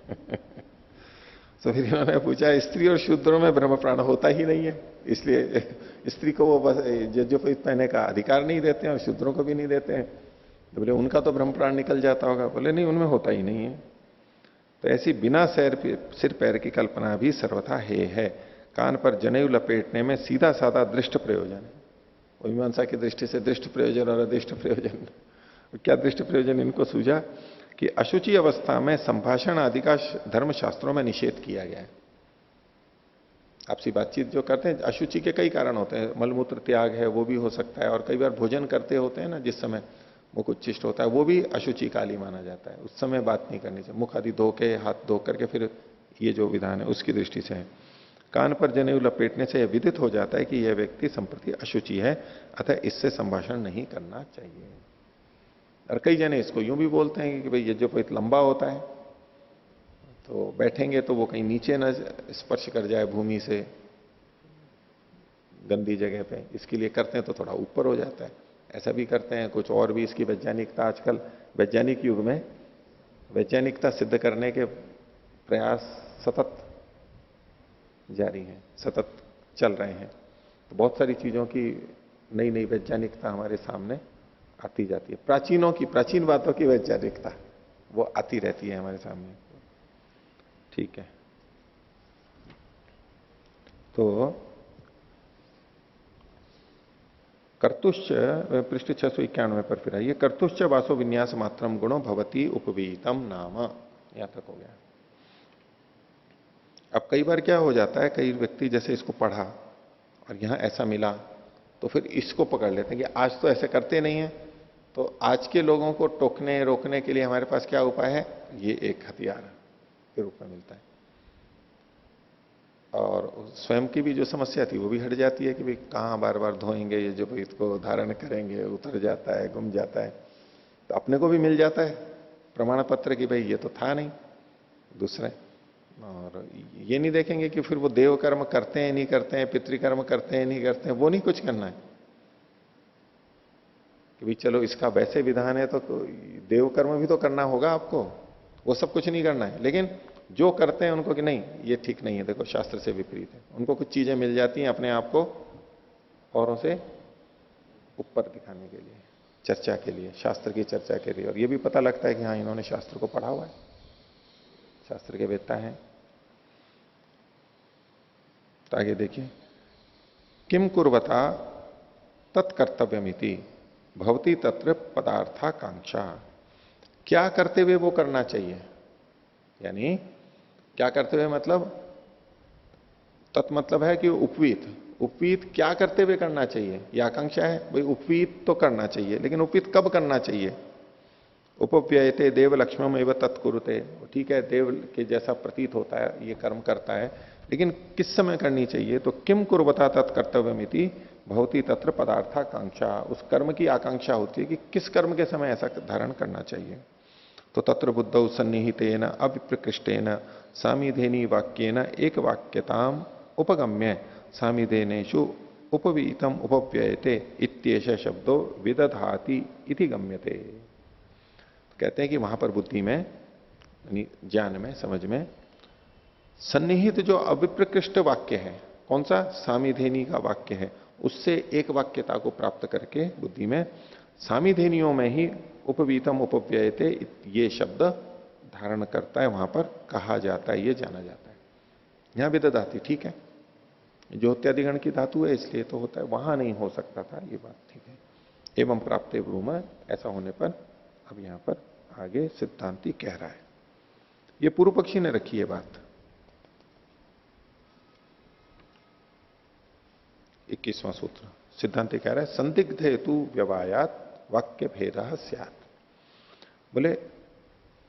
तो फिर इन्होंने पूछा स्त्री और शूद्रों में ब्रह्म प्राण होता ही नहीं है, इसलिए स्त्री को वो बस यज्ञोपवीत पहनने का अधिकार नहीं देते हैं और शूद्रों को भी नहीं देते हैं, तो बोले उनका तो ब्रह्म प्राण निकल जाता होगा, बोले नहीं उनमें होता ही नहीं है। तो ऐसी बिना सिर पैर की कल्पना भी सर्वथा है। कान पर जनेऊ लपेटने में सीधा साधा दृष्ट प्रयोजन है, वो मीमांसा की दृष्टि से दृष्ट प्रयोजन और अदृष्ट प्रयोजन। क्या दृष्ट प्रयोजन इनको सूझा कि अशुचि अवस्था में संभाषण आदि का धर्मशास्त्रों में निषेध किया गया है। आपसी बातचीत जो करते हैं, अशुचि के कई कारण होते हैं, मलमूत्र त्याग है वो भी हो सकता है, और कई बार भोजन करते होते हैं ना जिस समय मुख उच्चिष्ट होता है, वो भी अशुचि काली माना जाता है, उस समय बात नहीं करनी चाहिए। मुख आदि धो के, हाथ धो करके फिर ये जो विधान है उसकी दृष्टि से है। कान पर जनेऊ लपेटने से यह विदित हो जाता है कि यह व्यक्ति संप्रति अशुचि है, अतः इससे संभाषण नहीं करना चाहिए। और कई जने इसको यूं भी बोलते हैं कि भाई यज्ञोपवीत लंबा होता है, तो बैठेंगे तो वो कहीं नीचे न स्पर्श कर जाए भूमि से, गंदी जगह पे, इसके लिए करते हैं तो थोड़ा ऊपर हो जाता है, ऐसा भी करते हैं कुछ। और भी इसकी वैज्ञानिकता, आजकल वैज्ञानिक युग में वैज्ञानिकता सिद्ध करने के प्रयास सतत जारी हैं, सतत चल रहे हैं। तो बहुत सारी चीजों की नई नई वैज्ञानिकता हमारे सामने आती जाती है। प्राचीनों की, प्राचीन बातों की वैज्ञानिकता वो आती रहती है हमारे सामने। ठीक है, तो कर्तुश्च, पृष्ठ 691 पर फिर आइए। कर्तुश्च वासो विन्यास मात्रम गुणो भवती उपवीतम नाम, यहां तक हो गया। अब कई बार क्या हो जाता है, कई व्यक्ति जैसे इसको पढ़ा और यहां ऐसा मिला तो फिर इसको पकड़ लेते हैं कि आज तो ऐसे करते नहीं है, तो आज के लोगों को टोकने रोकने के लिए हमारे पास क्या उपाय है, ये एक हथियार के रूप में मिलता है। और स्वयं की भी जो समस्या थी वो भी हट जाती है कि भाई कहां बार बार धोएंगे, ये जो इसको धारण करेंगे, उतर जाता है, गुम जाता है। तो अपने को भी मिल जाता है प्रमाण पत्र कि भाई ये तो था नहीं दूसरे। और ये नहीं देखेंगे कि फिर वो देव कर्म करते हैं नहीं करते हैं, पितृकर्म करते हैं नहीं करते हैं, वो नहीं कुछ करना है कि भाई चलो इसका वैसे विधान है तो देव कर्म भी तो करना होगा आपको, वो सब कुछ नहीं करना है। लेकिन जो करते हैं उनको कि नहीं ये ठीक नहीं है, देखो शास्त्र से विपरीत है, उनको कुछ चीजें मिल जाती हैं अपने आप को औरों से ऊपर दिखाने के लिए, चर्चा के लिए, शास्त्र की चर्चा के लिए। और ये भी पता लगता है कि हाँ इन्होंने शास्त्र को पढ़ा हुआ है, शास्त्र के वेत्ता हैं। तो आगे देखिए, किम कुर्वता तत्कर्तव्यमिति भवती तत्र पदार्थाकांक्षा, क्या करते हुए वो करना चाहिए, यानी क्या करते हुए मतलब तत् मतलब है कि उपवीत, उपवीत क्या करते हुए करना चाहिए, यह आकांक्षा है। भाई उपवीत तो करना चाहिए, लेकिन उपवीत कब करना चाहिए। उपव्ययते देव लक्ष्मण एवं तत्कुरुते, ठीक है देव के जैसा प्रतीत होता है, ये कर्म करता है, लेकिन किस समय करनी चाहिए। तो किम कुर्वता तत्कर्तव्यमिति भवती तत्र पदार्थाकांक्षा, उस कर्म की आकांक्षा होती है कि किस कर्म के समय ऐसा धारण करना चाहिए। तो तत्र बुद्धौ सन्निहितेन अभिप्रकृष्टेन सामिधेनी वाक्येन एक वाक्यताम उपगम्य सामिधेनेषु उपवीतम उपव्ययते इत्येष शब्दो विदधाति इति गम्यते। कहते हैं कि वहां पर बुद्धि में, ज्ञान में, समझ में सन्निहित जो अभिप्रकृष्ट वाक्य है, कौन सा, सामिधेनी का वाक्य है, उससे एक वाक्यता को प्राप्त करके बुद्धि में सामिधेनियों में ही उपवीतम उपव्ययते ये शब्द धारण करता है, वहां पर कहा जाता है, ये जाना जाता है। यहां भी दधाती, ठीक है, जो इत्यादिगण की धातु है इसलिए तो होता है, वहां नहीं हो सकता था, ये बात ठीक है। एवं प्राप्त ब्रूम, ऐसा होने पर अब यहां पर आगे सिद्धांती कह रहा है, ये पूर्व पक्षी ने रखी है बात। 21वां सूत्र सिद्धांति कह रहा है, संदिग्ध हेतु व्यवायात वाक्य भेद स्यात्। बोले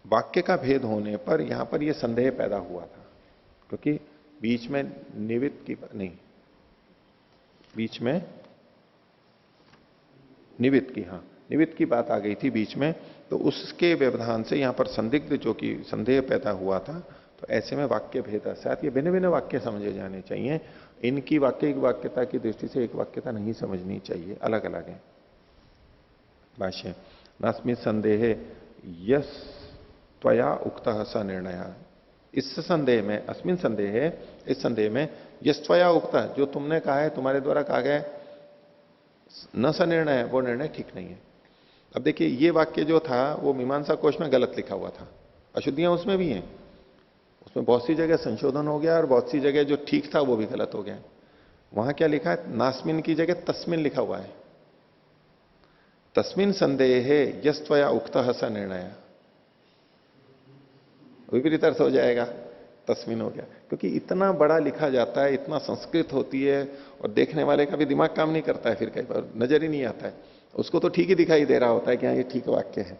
वाक्य का भेद होने पर यहां पर यह संदेह पैदा हुआ था, क्योंकि बीच में निवित की नहीं, बीच में निवित की, हाँ निवित की बात आ गई थी बीच में, तो उसके व्यवधान से यहां पर संदिग्ध जो कि संदेह पैदा हुआ था, तो ऐसे में वाक्य भेद स्यात्, ये भिन्न भिन्न वाक्य समझे जाने चाहिए, इनकी वाक्य एक वाक्यता की दृष्टि से एक वाक्यता नहीं समझनी चाहिए, अलग अलग है। भाष्य, नास्मिन संदेह यस त्वया उक्तः स निर्णय, इस संदेह में, अस्मिन संदेह है, इस संदेह में यस त्वया उक्तः, जो तुमने कहा है, तुम्हारे द्वारा कहा गया न स निर्णय, वो निर्णय ठीक नहीं है। अब देखिए ये वाक्य जो था वो मीमांसा कोश में गलत लिखा हुआ था, अशुद्धियां उसमें भी हैं, उसमें बहुत सी जगह संशोधन हो गया और बहुत सी जगह जो ठीक था वो भी गलत हो गया। वहां क्या लिखा है, नास्मिन की जगह तस्मिन लिखा हुआ है, तस्मिन संदेह है यस्त्वया उक्तः स निर्णय, विपरीत अर्थ हो जाएगा, तस्मिन हो गया, क्योंकि इतना बड़ा लिखा जाता है, इतना संस्कृत होती है और देखने वाले का भी दिमाग काम नहीं करता है, फिर कई बार नजर ही नहीं आता है, उसको तो ठीक ही दिखाई दे रहा होता है कि हाँ ये ठीक वाक्य है,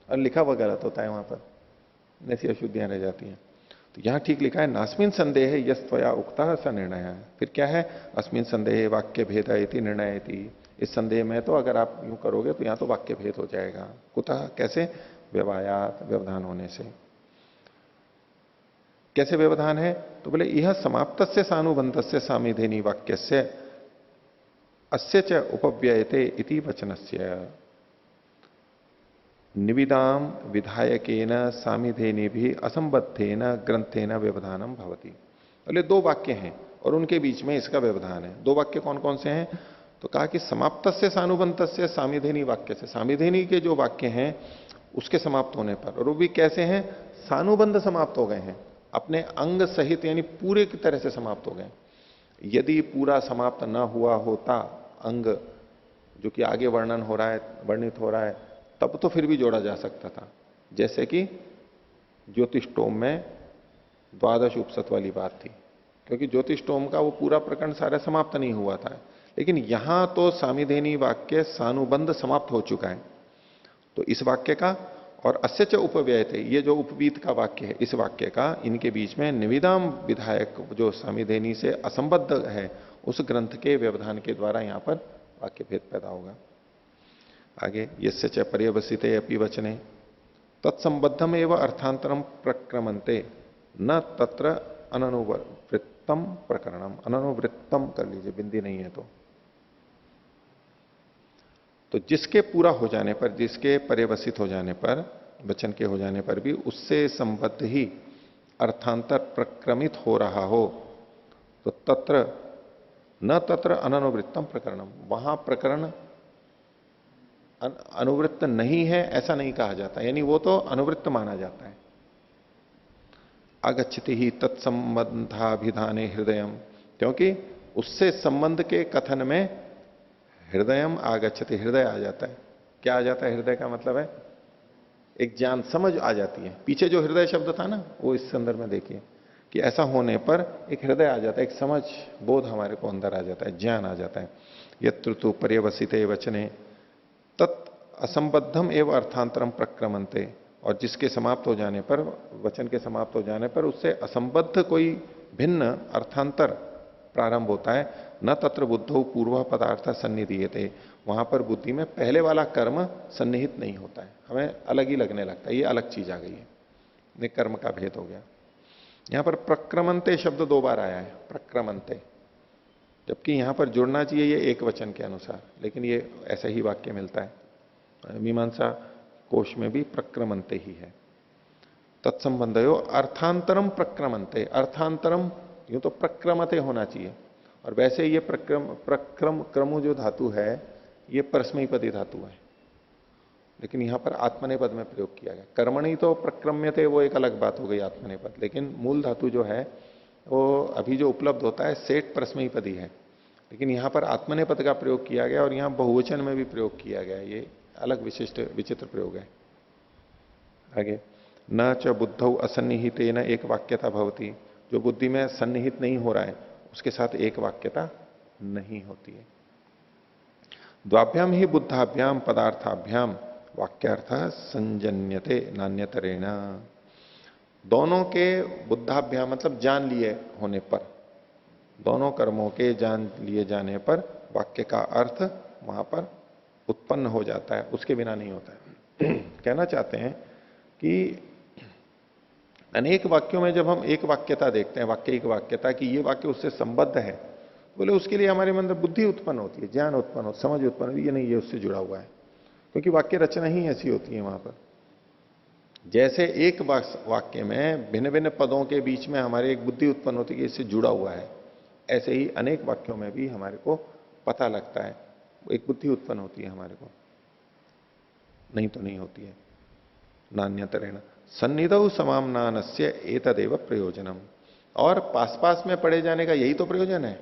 और लिखा हुआ गलत होता है, वहां पर ऐसी अशुद्धियां रह जाती हैं। तो यहां ठीक लिखा है, नास्मिन संदेह यस्त्वया उक्तः स निर्णय, फिर क्या है, अस्मिन संदेह वाक्य भेद इति निर्णय इति, इस संदेह में तो अगर आप यूं करोगे तो यहां तो वाक्य भेद हो जाएगा, कुतः, कैसे, व्यवायात, व्यवधान होने से। कैसे व्यवधान है, तो बोले यह समाप्त से सानुबंध से सामिधेनी वाक्य से अस्य च उपव्ययते इति वचनस्य निविदाम विधायकेन सामिधेनि भी असंबद्धेन ग्रंथेन व्यवधानम भवति। बोले दो वाक्य हैं और उनके बीच में इसका व्यवधान है। दो वाक्य कौन कौन से हैं? तो कहा कि समाप्तस्य सानुबंधस्य सामिधेनी वाक्य से, सामिधेनी के जो वाक्य हैं उसके समाप्त होने पर, और वो भी कैसे हैं? सानुबंध समाप्त हो गए हैं, अपने अंग सहित, यानी पूरे की तरह से समाप्त हो गए। यदि पूरा समाप्त ना हुआ होता अंग जो कि आगे वर्णन हो रहा है, वर्णित हो रहा है, तब तो फिर भी जोड़ा जा सकता था। जैसे कि ज्योतिषोम में द्वादश उपसत वाली बात थी, क्योंकि ज्योतिषोम का वो पूरा प्रकरण सारा समाप्त नहीं हुआ था। लेकिन यहां तो सामिधेनी वाक्य सानुबंध समाप्त हो चुका है, तो इस वाक्य का और अस्य च उपव्यय थे, ये जो उपवीत का वाक्य है, इस वाक्य का, इनके बीच में निविदाम विधायक जो सामिधेनी से असंबद्ध है, उस ग्रंथ के व्यवधान के द्वारा यहां पर वाक्य भेद पैदा होगा। आगे, यस्य च पर्यवसिते अपि वचने तत्संबद्धम एवं अर्थांतरम प्रक्रमंते न तत्र अननुवृत्तम प्रकरणम, अननुवृत्तम कर लीजिए, बिंदी नहीं है तो जिसके पूरा हो जाने पर, जिसके पर्यवसित हो जाने पर, वचन के हो जाने पर भी उससे संबद्ध ही अर्थांतर प्रक्रमित हो रहा हो, तो तत्र न तत्र अननुवृत्तम प्रकरणम, वहां प्रकरण अनुवृत्त नहीं है ऐसा नहीं कहा जाता, यानी वो तो अनुवृत्त माना जाता है। आगच्छति ही तत्संबंधाभिधाने हृदयम, क्योंकि उससे संबंध के कथन में हृदयम आगच्छति, हृदय आ जाता है। क्या आ जाता है? हृदय का मतलब है एक ज्ञान, समझ आ जाती है। पीछे जो हृदय शब्द था ना, वो इस संदर्भ में देखिए कि ऐसा होने पर एक हृदय आ जाता है, एक समझ, बोध हमारे को अंदर आ जाता है, ज्ञान आ जाता है। यत्र तु पर्यवसिते वचने तत् असंबद्धम एवं अर्थांतरम प्रक्रमंते, और जिसके समाप्त हो जाने पर, वचन के समाप्त हो जाने पर उससे असंबद्ध कोई भिन्न अर्थांतर प्रारंभ होता है, न तत्र बुद्धो पूर्व पदार्थ सन्निधीयते, वहां पर बुद्धि में पहले वाला कर्म सन्निहित नहीं होता है, हमें अलग ही लगने लगता है, ये अलग चीज आ गई है, ये कर्म का भेद हो गया। यहां पर प्रक्रमंते शब्द दो बार आया है, प्रक्रमंते, जबकि यहां पर जुड़ना चाहिए ये एक वचन के अनुसार, लेकिन ये ऐसा ही वाक्य मिलता है। मीमांसा कोश में भी प्रक्रमंते ही है। तत्संबंधयो अर्थांतरम प्रक्रमंते, अर्थांतरम यूं तो प्रक्रमते होना चाहिए, और वैसे ये क्रमु जो धातु है ये परस्मैपदी धातु है, लेकिन यहां पर आत्मनेपद में प्रयोग किया गया। कर्मणि तो प्रक्रम्यते, वो एक अलग बात हो गई आत्मनेपद, लेकिन मूल धातु जो है वो अभी जो उपलब्ध होता है सेठ परस्मैपदी है, लेकिन यहां पर आत्मनेपद का प्रयोग किया गया और यहां बहुवचन में भी प्रयोग किया गया, ये अलग विशिष्ट विचित्र प्रयोग है। आगे, न च बुद्धौ असन्निहितेन एक वाक्यता भवती, जो बुद्धि में सन्निहित नहीं हो रहा है उसके साथ एक वाक्यता नहीं होती है। द्वाभ्याम ही बुद्धाभ्याम पदार्थाभ्याम वाक्यार्थ संजन्यते नान्यतरेण, दोनों के बुद्धाभ्याम मतलब जान लिए होने पर, दोनों कर्मों के जान लिए जाने पर वाक्य का अर्थ वहां पर उत्पन्न हो जाता है, उसके बिना नहीं होता है। कहना चाहते हैं कि अनेक वाक्यों में जब हम एक वाक्यता देखते हैं, वाक्य एक वाक्यता कि ये वाक्य उससे संबद्ध है, बोले उसके लिए हमारे अंदर बुद्धि उत्पन्न होती है, ज्ञान उत्पन्न हो, समझ उत्पन्न होती है, ये नहीं, ये उससे जुड़ा हुआ है, क्योंकि वाक्य रचना ही ऐसी होती है। वहां पर जैसे एक वाक्य में भिन्न भिन्न पदों के बीच में हमारे एक बुद्धि उत्पन्न होती है कि इससे जुड़ा हुआ है, ऐसे ही अनेक वाक्यों में भी हमारे को पता लगता है, एक बुद्धि उत्पन्न होती है हमारे को, नहीं तो नहीं होती है। नान्यतरेण सन्निधौ समाम्नानस्य एतदेव प्रयोजनम, और पास पास में पढ़े जाने का यही तो प्रयोजन है।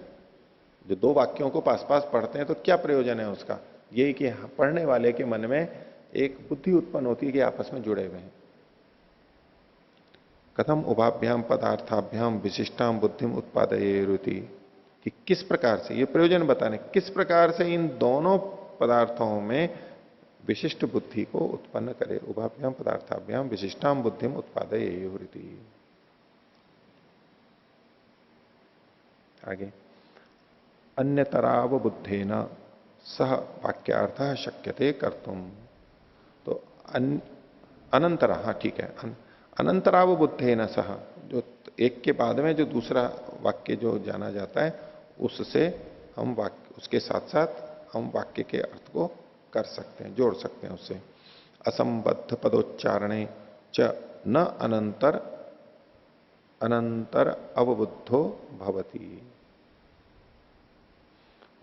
जो दो वाक्यों को पास पास पढ़ते हैं तो क्या प्रयोजन है उसका? यही कि पढ़ने वाले के मन में एक बुद्धि उत्पन्न होती है कि आपस में जुड़े हुए हैं। कथम उभाभ्याम पदार्थाभ्याम विशिष्टाम बुद्धिम उत्पादयेरुति, कि किस प्रकार से, ये प्रयोजन बताने, किस प्रकार से इन दोनों पदार्थों में विशिष्ट बुद्धि को उत्पन्न करे। उभाभ्याम पदार्थाभ्याम विशिष्टाम बुद्धिम उत्पादयेरुति। आगे, अन्यतराव बुद्धेन सह वाक्यार्थ शक्यते कर्तुम, तो अनंतरा, हाँ ठीक है, अनंतराव बुद्धेन सह, जो एक के बाद में जो दूसरा वाक्य जो जाना जाता है उससे हम वाक्य, उसके साथ साथ हम वाक्य के अर्थ को कर सकते हैं, जोड़ सकते हैं उससे। असंबद्ध पदोच्चारणे च न अनंतर अवबुद्धो भवति,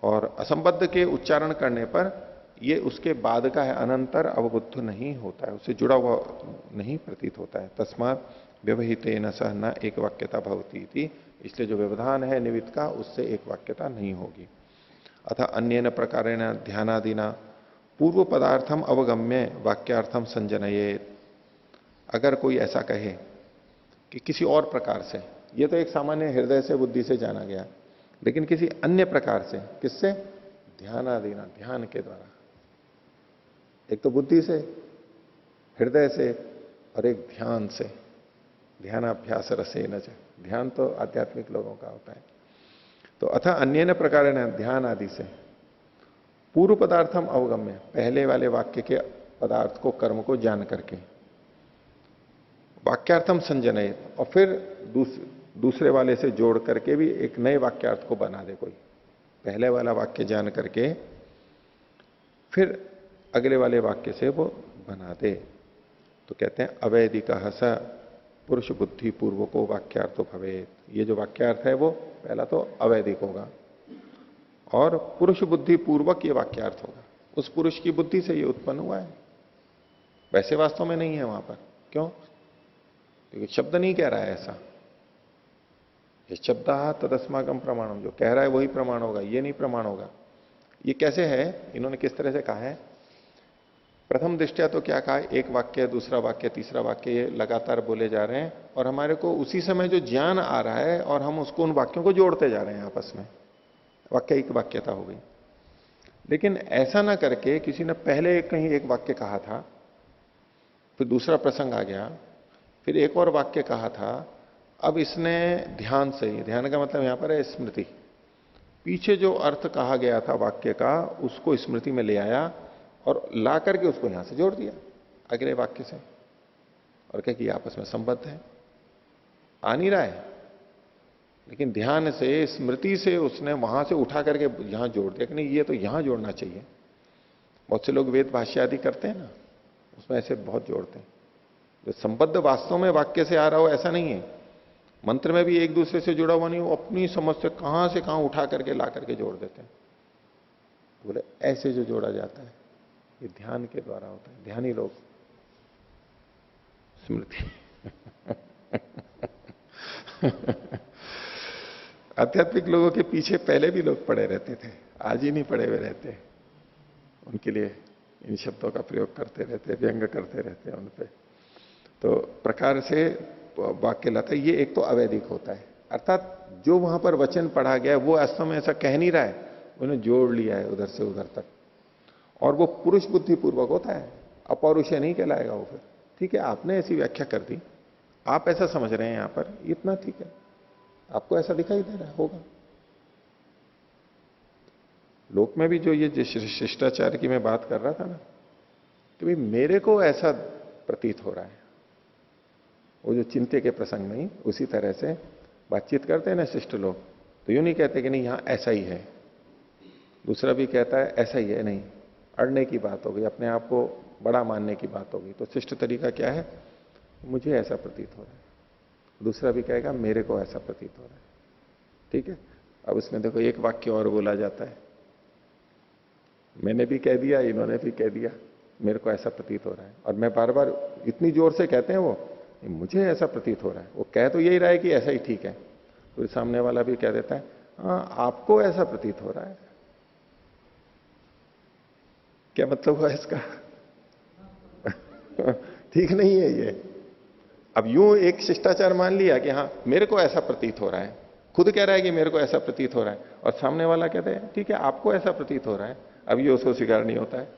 और असंबद्ध के उच्चारण करने पर ये उसके बाद का है, अनंतर अवबुद्ध नहीं होता है, उससे जुड़ा हुआ नहीं प्रतीत होता है। तस्मात व्यवहितेन सह न एक वाक्यता भवती थी, इसलिए जो व्यवधान है निमित्त का उससे एक वाक्यता नहीं होगी। अतः अन्येन प्रकारेण ध्यानादिना पूर्व पदार्थम अवगम्य वाक्यार्थम संजनयेत। अगर कोई ऐसा कहे कि किसी और प्रकार से, ये तो एक सामान्य हृदय से बुद्धि से जाना गया, लेकिन किसी अन्य प्रकार से, किससे? ध्यानादिना, ध्यान के द्वारा। एक तो बुद्धि से, हृदय से, और एक ध्यान से, ध्यानाभ्यास रसेन च। ध्यान तो आध्यात्मिक लोगों का होता है। तो अथा अन्य प्रकार ध्यान आदि से पूर्व पदार्थम अवगम्य, पहले वाले वाक्य के पदार्थ को, कर्म को जान करके, वाक्यार्थम संजनय, और फिर दूसरे वाले से जोड़ करके भी एक नए वाक्यार्थ को बना दे कोई। पहले वाला वाक्य जान करके फिर अगले वाले वाक्य से वो बना दे, तो कहते हैं अवैधिक हस पुरुष बुद्धि पूर्वको वाक्यार्थो भवेत। ये जो वाक्यार्थ है वो पहला तो अवैधिक होगा, और पुरुष बुद्धि पूर्वक ये वाक्यार्थ होगा। उस पुरुष की बुद्धि से ये उत्पन्न हुआ है, वैसे वास्तव में नहीं है वहां पर। क्यों? क्योंकि शब्द नहीं कह रहा है ऐसा। ये शब्द तदस्मागम प्रमाणम, जो कह रहा है वही प्रमाण होगा, ये नहीं प्रमाण होगा। ये कैसे है, इन्होंने किस तरह से कहा है? प्रथम दृष्टया तो क्या कहा, एक वाक्य, दूसरा वाक्य, तीसरा वाक्य, ये लगातार बोले जा रहे हैं, और हमारे को उसी समय जो ज्ञान आ रहा है और हम उसको, उन वाक्यों को जोड़ते जा रहे हैं आपस में, वाक्य एक वाक्यता हो गई। लेकिन ऐसा ना करके किसी ने पहले कहीं एक वाक्य कहा था, फिर दूसरा प्रसंग आ गया, फिर एक और वाक्य कहा था, अब इसने ध्यान से, ध्यान का मतलब यहां पर है स्मृति, पीछे जो अर्थ कहा गया था वाक्य का उसको स्मृति में ले आया और ला करके उसको यहां से जोड़ दिया अगले वाक्य से, और कह कि आपस में संबद्ध है। आ नहीं रहा है, लेकिन ध्यान से, स्मृति से उसने वहां से उठा करके यहां जोड़ दिया कि नहीं, ये तो यहां जोड़ना चाहिए। बहुत से लोग वेद भाष्य आदि करते हैं ना, उसमें ऐसे बहुत जोड़ते हैं। जो संबद्ध वास्तव में वाक्य से आ रहा हो ऐसा नहीं है, मंत्र में भी एक दूसरे से जुड़ा हुआ नहीं, वो अपनी समझ से कहां उठा करके ला करके जोड़ देते हैं। बोले ऐसे जो जोड़ा जाता है ये ध्यान के द्वारा होता है, ध्यानी लोग। स्मृति आध्यात्मिक लोगों के पीछे पहले भी लोग पड़े रहते थे, आज ही नहीं पड़े हुए रहते। उनके लिए इन शब्दों का प्रयोग करते रहते, व्यंग करते रहते हैं उन पे। तो प्रकार से वाक्य लाता है। ये एक तो अवैधिक होता है, अर्थात जो वहां पर वचन पढ़ा गया है वो वास्तव में ऐसा कह नहीं रहा है, उन्हें जोड़ लिया है उधर से उधर तक, और वो पुरुष बुद्धि पूर्वक होता है, अपौरुषय नहीं कहलाएगा वो। फिर ठीक है, आपने ऐसी व्याख्या कर दी, आप ऐसा समझ रहे हैं यहां पर, इतना ठीक है, आपको ऐसा दिखाई दे रहा है, होगा। लोक में भी जो ये शिष्टाचार की मैं बात कर रहा था ना, कि भाई मेरे को ऐसा प्रतीत हो रहा है, वो जो चिंते के प्रसंग नहीं, उसी तरह से बातचीत करते हैं ना शिष्ट लोग, तो यूं नहीं कहते कि नहीं यहां ऐसा ही है, दूसरा भी कहता है ऐसा ही है, नहीं, अड़ने की बात होगी, अपने आप को बड़ा मानने की बात होगी। तो शिष्ट तरीका क्या है, मुझे ऐसा प्रतीत हो रहा है, दूसरा भी कहेगा मेरे को ऐसा प्रतीत हो रहा है। ठीक है, अब इसमें देखो एक वाक्य और बोला जाता है, मैंने भी कह दिया, इन्होंने भी कह दिया, मेरे को ऐसा प्रतीत हो रहा है, और मैं बार बार इतनी जोर से कहते हैं वो, मुझे ऐसा प्रतीत हो रहा है, वो कह तो यही रहा है कि ऐसा ही ठीक है, तो सामने वाला भी कह देता है हाँ आपको ऐसा प्रतीत हो रहा है। क्या मतलब हुआ इसका? ठीक नहीं है ये। अब यूं एक शिष्टाचार मान लिया कि हाँ मेरे को ऐसा प्रतीत हो रहा है, खुद कह रहा है कि मेरे को ऐसा प्रतीत हो रहा है, और सामने वाला कहता है ठीक है आपको ऐसा प्रतीत हो रहा है। अब ये उसको स्वीकार नहीं होता है।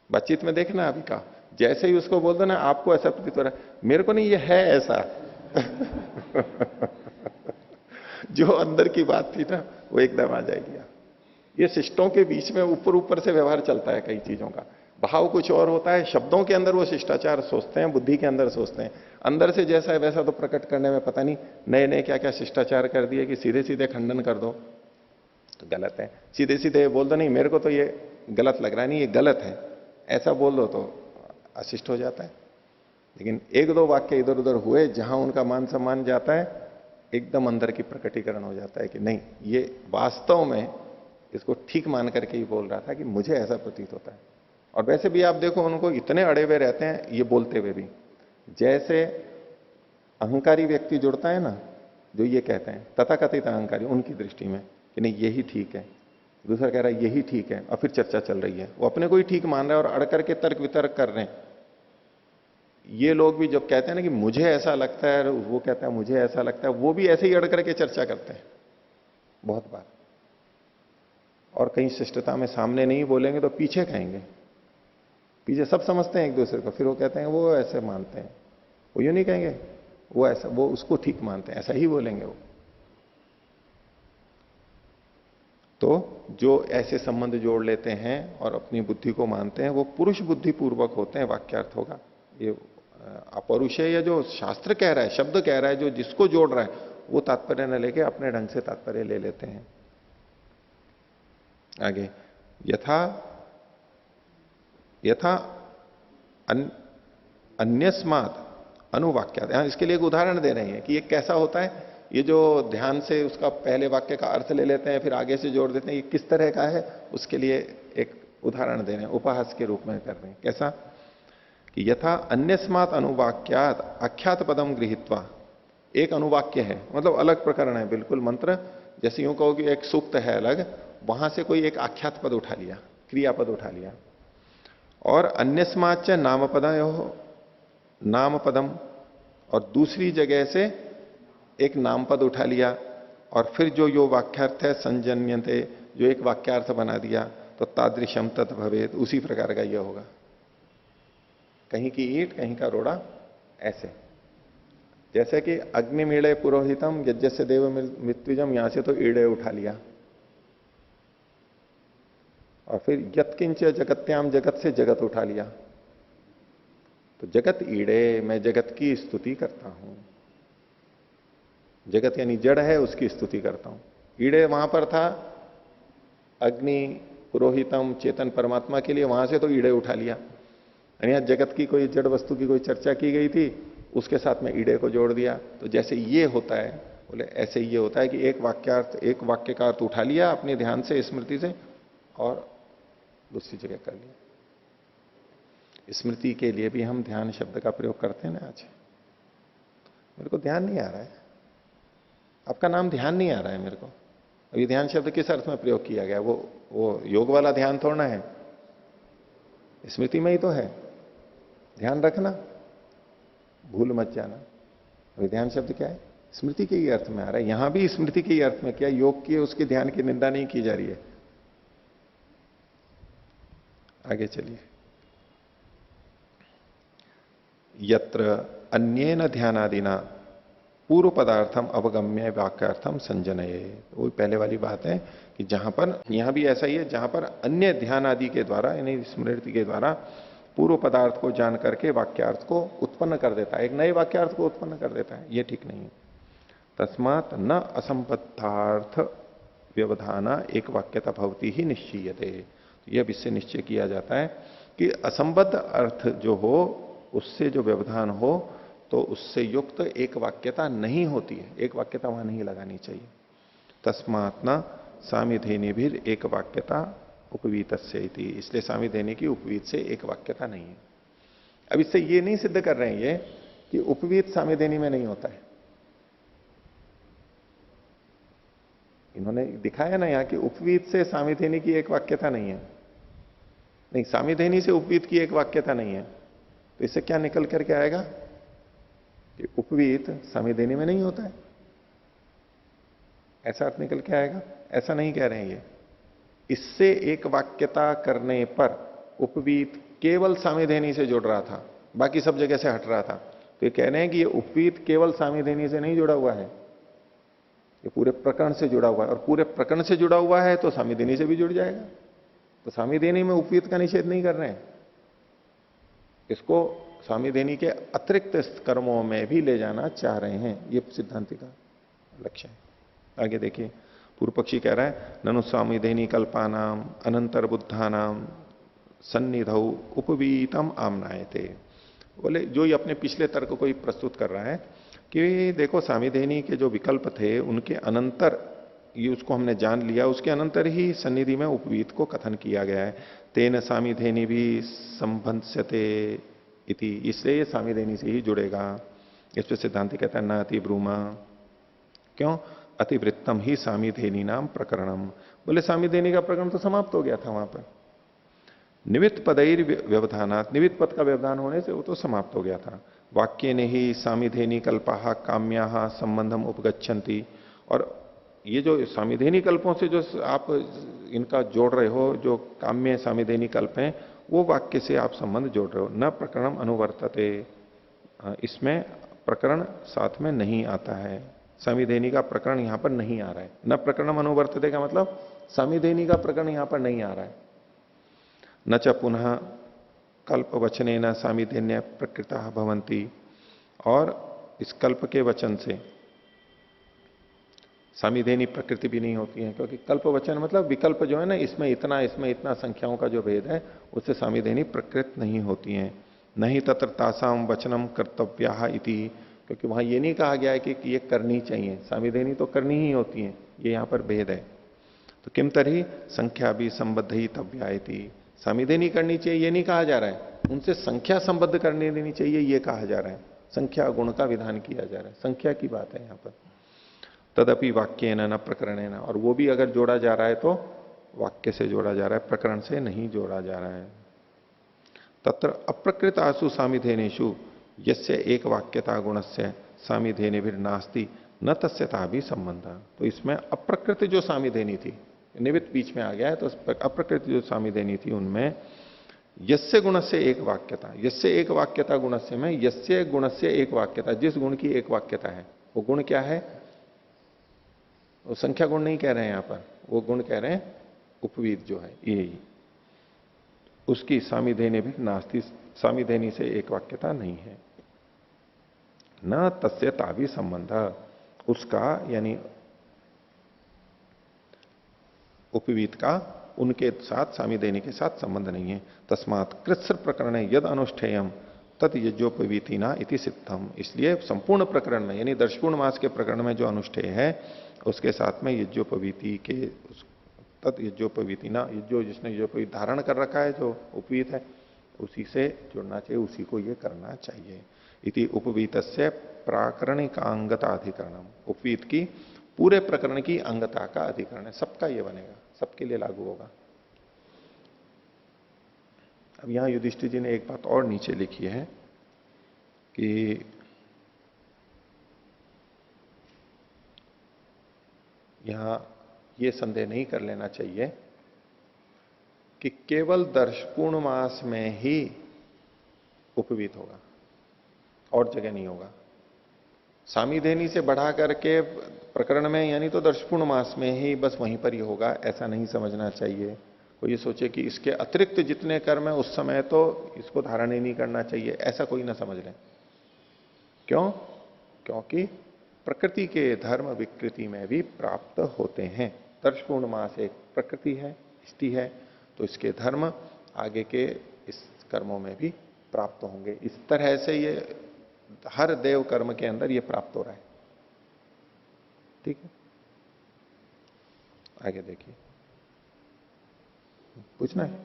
बातचीत में देखना अभी का, जैसे ही उसको बोल दो ना आपको ऐसा प्रतीत हो रहा है, मेरे को नहीं, ये है ऐसा। जो अंदर की बात थी ना वो एकदम आ जाएगी। ये शिष्टों के बीच में ऊपर ऊपर से व्यवहार चलता है, कई चीजों का भाव कुछ और होता है, शब्दों के अंदर वो शिष्टाचार सोचते हैं, बुद्धि के अंदर सोचते हैं, अंदर से जैसा है वैसा तो प्रकट करने में पता नहीं नए नए क्या क्या शिष्टाचार कर दिए कि सीधे सीधे खंडन कर दो तो गलत है, सीधे सीधे बोल दो नहीं मेरे को तो ये गलत लग रहा है, नहीं ये गलत है, ऐसा बोल दो तो अशिष्ट हो जाता है। लेकिन एक दो वाक्य इधर उधर हुए जहां उनका मान सम्मान जाता है, एकदम अंदर की प्रकटीकरण हो जाता है कि नहीं, ये वास्तव में इसको ठीक मान करके ही बोल रहा था कि मुझे ऐसा प्रतीत होता है। और वैसे भी आप देखो उनको इतने अड़े हुए रहते हैं ये बोलते हुए भी, जैसे अहंकारी व्यक्ति जुड़ता है ना, जो ये कहते हैं तथाकथित अहंकारी, उनकी दृष्टि में कि नहीं यही ठीक है, दूसरा कह रहा है यही ठीक है, और फिर चर्चा चल रही है, वो अपने को ही ठीक मान रहा है और अड़ करके तर्क वितर्क कर रहे हैं। ये लोग भी जब कहते हैं ना कि मुझे ऐसा लगता है, वो कहता है मुझे ऐसा लगता है, वो भी ऐसे ही अड़ करके चर्चा करते हैं बहुत बार। और कहीं शिष्टता में सामने नहीं बोलेंगे तो पीछे कहेंगे, पीछे सब समझते हैं एक दूसरे को, फिर वो कहते हैं वो ऐसे मानते हैं, वो यूं नहीं कहेंगे, वो ऐसा, वो उसको ठीक मानते हैं, ऐसा ही बोलेंगे वो। तो जो ऐसे संबंध जोड़ लेते हैं और अपनी बुद्धि को मानते हैं, वो पुरुष बुद्धि पूर्वक होते हैं वाक्यार्थ होगा। ये अपरुष है, या जो शास्त्र कह रहा है, शब्द कह रहा है, जो जिसको जोड़ रहा है, वो तात्पर्य न लेके अपने ढंग से तात्पर्य ले लेते हैं। आगे यथा यथा अन्यस्मात् अनुवाक्यात, यहां इसके लिए एक उदाहरण दे रहे हैं कि ये कैसा होता है। ये जो ध्यान से उसका पहले वाक्य का अर्थ ले लेते हैं फिर आगे से जोड़ देते हैं, ये किस तरह का है, उसके लिए एक उदाहरण दे रहे हैं, उपहास के रूप में कर रहे हैं। कैसा कि यथा अन्यस्मात् अनुवाक्यात आख्यात पदम गृहीत्वा, एक अनुवाक्य है मतलब अलग प्रकरण है बिल्कुल मंत्र, जैसे यूं कहो कि एक सूक्त है अलग, वहां से कोई एक आख्यात पद उठा लिया, क्रियापद उठा लिया, और अन्यस्माच्च नाम नाम पदम, और दूसरी जगह से एक नाम पद उठा लिया, और फिर जो यो वाक्यार्थ है संजन्यते, जो एक वाक्यार्थ बना दिया, तो तादृशम तत् भवेत, उसी प्रकार का यह होगा। कहीं की ईंट कहीं का रोड़ा, ऐसे जैसे कि अग्निमीड़े पुरोहितम यज्ञस्य देव मृत्युजम, यहां से तो ईड़े उठा लिया, और फिर यत्किंच जगत्याम, जगत से जगत उठा लिया, तो जगत ईड़े, मैं जगत की स्तुति करता हूं। जगत यानी जड़ है, उसकी स्तुति करता हूं। ईड़े वहां पर था अग्नि पुरोहितम चेतन परमात्मा के लिए, वहां से तो ईड़े उठा लिया। यहां जगत की कोई जड़ वस्तु की कोई चर्चा की गई थी, उसके साथ में ईड़े को जोड़ दिया। तो जैसे ये होता है, बोले ऐसे ये होता है कि एक वाक्यार्थ, एक वाक्य का अर्थ उठा लिया अपने ध्यान से स्मृति से और दूसरी जगह कर लिया। स्मृति के लिए भी हम ध्यान शब्द का प्रयोग करते हैं ना। आज मेरे को ध्यान नहीं आ रहा है, आपका नाम ध्यान नहीं आ रहा है मेरे को, अभी ध्यान शब्द किस अर्थ में प्रयोग किया गया? वो योग वाला ध्यान थोड़ा है, स्मृति में ही तो है। ध्यान रखना, भूल मत जाना। अभी ध्यान शब्द क्या है? स्मृति के ही अर्थ में आ रहा है। यहां भी स्मृति के ही अर्थ में, क्या योग की उसके ध्यान की निंदा नहीं की जा रही है। आगे चलिए, यत्र अन्येन ध्यानादिना पूर्व पदार्थम अवगम्य वाक्यार्थम संजनये। वो पहले वाली बात है कि जहां पर, यहां भी ऐसा ही है, जहां पर अन्य ध्यान आदि के द्वारा यानी स्मृति के द्वारा पूर्व पदार्थ को जान करके वाक्यार्थ को उत्पन्न कर देता है, एक नए वाक्यार्थ को उत्पन्न कर देता है, ये ठीक नहीं है। तस्मात न असंबद्धार्थ व्यवधाना एक वाक्यता भवती ही निश्चयते। यह इससे निश्चय किया जाता है कि असंबद्ध अर्थ जो हो उससे जो व्यवधान हो तो उससे युक्त एक वाक्यता नहीं होती है, एक वाक्यता वहां नहीं लगानी चाहिए। तस्मात् न सामिधेनी भी एक वाक्यता उपवीत, इसलिए सामिधेनी की उपवीत से एक वाक्यता नहीं है। अब इससे ये नहीं सिद्ध कर रहे हैं ये कि उपवीत सामिधेनी में नहीं होता है। इन्होंने दिखाया ना यहां कि उपवीत से सामिधेनी की एक वाक्यता नहीं है, नहीं सामिधेनी से उपवीत की एक वाक्यता नहीं है। तो इससे क्या निकल करके आएगा कि उपवीत सामिधेनी में नहीं होता है, ऐसा अर्थ निकल के आएगा। ऐसा नहीं कह रहे हैं ये, इससे एक वाक्यता करने पर उपवीत केवल सामिधेनी से जुड़ रहा था, बाकी सब जगह से हट रहा था। तो ये कह रहे हैं कि ये उपवीत केवल सामिधेनी से नहीं जुड़ा हुआ है, ये पूरे प्रकरण से जुड़ा हुआ है, और पूरे प्रकरण से जुड़ा हुआ है तो सामिधेनी से भी जुड़ जाएगा। तो सामिधेनी में उपवीत का निषेध नहीं कर रहे हैं, इसको सामिधेनी के अतिरिक्त कर्मों में भी ले जाना चाह रहे हैं, ये सिद्धांति का लक्ष्य है। आगे देखिए, पूर्व पक्षी कह रहा है ननु सामिधेनी कल्पानाम अनंतर बुद्धानाम सन्निधौ उपवीतम आमनायते। बोले जो ये अपने पिछले तर्क को ही प्रस्तुत कर रहा है कि देखो सामिधेनी के जो विकल्प थे उनके अनंतर, ये उसको हमने जान लिया, उसके अनंतर ही सन्निधि में उपवीत को कथन किया गया है। तेन सामिधेनी भी संबंधते इति, इसलिए ये सामिधेनी से ही जुड़ेगा। इस पर सिद्धांति कहता है न अति ब्रूमा, क्यों? अतिवृत्तम ही सामिधेनी नाम प्रकरणम। बोले सामिधेनी का प्रकरण तो समाप्त हो गया था वहां पर, निमित्त पदैर व्यवधानात, निमित्त पद का व्यवधान होने से वो तो समाप्त हो गया था। वाक्य ने ही सामिधेनी कल्पाह काम्याह संबंधम उपगच्छन्ति, और ये जो सामिधेनी कल्पों से जो आप इनका जोड़ रहे हो, जो काम्य सामिधेनी कल्प हैं, वो वाक्य से आप संबंध जोड़ रहे हो। न प्रकरणम अनुवर्तते, इसमें प्रकरण साथ में नहीं आता है, सामिधेनी का प्रकरण यहां पर नहीं आ रहा है। न प्रकरणम अनुवर्तते का मतलब सामिधेनी का प्रकरण यहां पर नहीं आ रहा है। न च पुनः कल्प वचने न सामिधेन्य प्रकृता भवंती, और इस कल्प के वचन से सामिधेनी प्रकृति भी नहीं होती है, क्योंकि कल्प वचन मतलब विकल्प जो है ना, इसमें इतना संख्याओं का जो भेद है, उससे सामिधेनी प्रकृत नहीं होती है। नहीं तत्र तासाम वचनम कर्तव्या इति, क्योंकि वहां ये नहीं कहा गया है कि ये करनी चाहिए, सामिधेनी तो करनी ही होती है, ये यहां पर भेद है। तो किम तरही संख्या भी संबद्ध ही तव्यायती, सामिधेनी करनी चाहिए ये नहीं कहा जा रहा है, उनसे संख्या संबद्ध करने देनी चाहिए ये कहा जा रहा है। संख्या गुण का विधान किया जा रहा है, संख्या की बात है यहां पर। तदपि वाक्य न प्रकरण, और वो भी अगर जोड़ा जा रहा है तो वाक्य से जोड़ा जा रहा है, प्रकरण से नहीं जोड़ा जा रहा है। तत्र अप्रकृत आसु सामिधेनेशु यस्य एक वाक्यता गुणस्य सामिधेने भी नास्ति न तस्यता भी संबंध। तो इसमें अप्रकृत जो सामिधेनी थी, निमित्त बीच में आ गया है, तो अप्रकृत जो सामिधेनी थी उनमें यस्य गुण से एक वाक्यता, यस्य एक वाक्यता गुणस्य में यस्य गुण से एक वाक्यता, जिस गुण की एक वाक्यता है, वो गुण क्या है? वो संख्या गुण नहीं कह रहे हैं यहां पर, वो गुण कह रहे हैं उपवीत जो है यही, उसकी सामिधेनी भी नास्ति, सामिधेनी से एक वाक्यता नहीं है। न तस्यता भी संबंध, उसका यानी उपवीत का उनके साथ सामिधेनी के साथ संबंध नहीं है। तस्मात् कृत्सर प्रकरण यद अनुष्ठेयम तत् यज्ञोपवीतिना इति सिद्धम, इसलिए संपूर्ण प्रकरण में यानी दर्शपूर्ण मास के प्रकरण में जो अनुष्ठेय है उसके साथ में यज्ञोपवीति के तत् यज्ञोपवीतिना, जो जिसने यज्ञोपवीत धारण कर रखा है, जो उपवीत है, उसी से जुड़ना चाहिए, उसी को ये करना चाहिए। इति उपवीतस्य प्राकरणिकांगता अधिकरणम, उपवीत की पूरे प्रकरण की अंगता का अधिकरण है, सबका ये बनेगा, सबके लिए लागू होगा। अब यहां युधिष्ठिर जी ने एक बात और नीचे लिखी है कि यहां ये संदेह नहीं कर लेना चाहिए कि केवल दर्शपूर्ण मास में ही उपवीत होगा और जगह नहीं होगा। सामिधेनी से बढ़ा करके प्रकरण में यानी तो दर्शपूर्ण मास में ही बस वहीं पर ही होगा, ऐसा नहीं समझना चाहिए। कोई ये सोचे कि इसके अतिरिक्त जितने कर्म है उस समय तो इसको धारण ही नहीं करना चाहिए, ऐसा कोई ना समझ ले। क्यों? क्योंकि प्रकृति के धर्म विकृति में भी प्राप्त होते हैं। दर्शपूर्ण मास एक प्रकृति है, इष्टि है, तो इसके धर्म आगे के इस कर्मों में भी प्राप्त होंगे। इस तरह से ये हर देव कर्म के अंदर ये प्राप्त हो रहा है। ठीक है, आगे देखिए, पूछना है?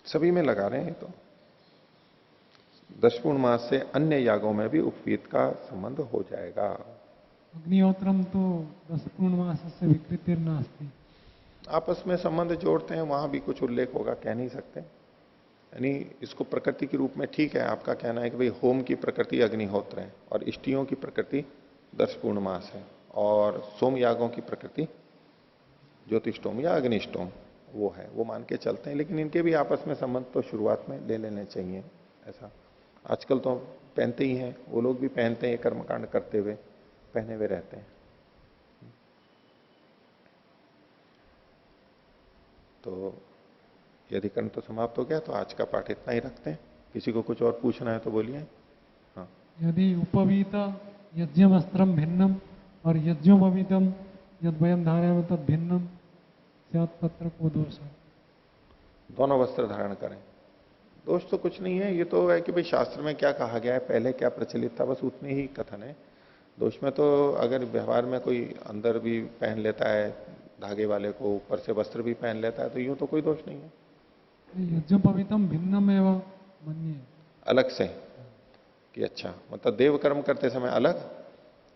सभी में लगा रहे हैं। तो दशपूर्ण मास से अन्य यागों में भी उपवीत का संबंध हो जाएगा। अग्निहोत्रम तो दशपूर्ण मास से विकृतिर नास्ति, आपस में संबंध जोड़ते हैं, वहां भी कुछ उल्लेख होगा, कह नहीं सकते। यानी इसको प्रकृति के रूप में ठीक है, आपका कहना है कि भाई होम की प्रकृति अग्निहोत्र है और इष्टियों की प्रकृति दशपूर्ण मास है और सोम यागों की प्रकृति ज्योतिष्टोम या अग्निष्टोम वो है, वो मान के चलते हैं। लेकिन इनके भी आपस में संबंध तो शुरुआत में ले लेने चाहिए। ऐसा आजकल तो पहनते ही हैं, वो लोग भी पहनते हैं, कर्मकांड करते हुए पहने हुए रहते हैं। तो ये अधिकरण तो समाप्त हो गया, तो आज का पाठ इतना ही रखते हैं। किसी को कुछ और पूछना है तो बोलिए। हाँ, यदि उपवीत यज्ञम अस्त्रम भिन्नम और यज्ञोपवीतम यद्वयम धारयामि तद भिन्नम स्यात् तत्र को दोष है? दोनों वस्त्र धारण करें, दोष तो कुछ नहीं है, ये तो है कि भाई शास्त्र में क्या कहा गया है, पहले क्या प्रचलित था, बस उतने ही कथन है। दोष में तो अगर व्यवहार में कोई अंदर भी पहन लेता है धागे वाले को, ऊपर से वस्त्र भी पहन लेता है, तो यूं तो कोई दोष नहीं है। यज्ञोपवीतम भिन्नमेव मन्ये। अलग से कि अच्छा, मतलब देव कर्म करते समय अलग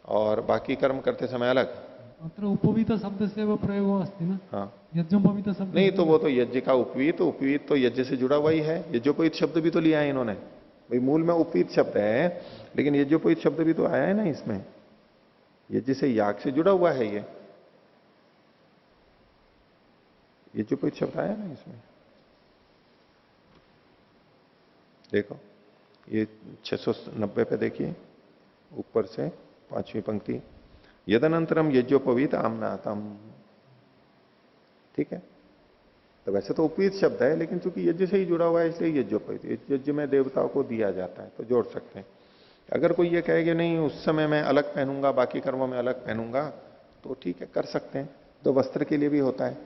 और बाकी कर्म करते समय अलग। अत्र उपवीत शब्द से वो प्रयोग अस्ति ना, हाँ, यज्ञोपवीत शब्द नहीं तो वो तो यज्ञ का उपवीत, उपवीत तो यज्ञ से जुड़ा हुआ ही है। यज्ञोपवीत शब्द भी तो लिया है इन्होंने, भाई मूल में उपवीत शब्द है, लेकिन यज्ञोपवीत शब्द भी तो आया है ना इसमें, यज्ञ से याग से जुड़ा हुआ है ये, यज्ञोपवीत शब्द आया ना इसमें। देखो ये 690 पे देखिए, ऊपर से 5वीं पंक्ति, यदनंतरम यज्ञोपवीत आमनातम। ठीक है, तो वैसे तो उपवीत शब्द है, लेकिन चूंकि यज्ञ से ही जुड़ा हुआ है इसलिए यज्ञोपवीत, यज्ञ में देवताओं को दिया जाता है तो जोड़ सकते हैं। अगर कोई ये कहे कि नहीं उस समय मैं अलग पहनूंगा बाकी कर्मों में अलग पहनूंगा, तो ठीक है कर सकते हैं। तो वस्त्र के लिए भी होता है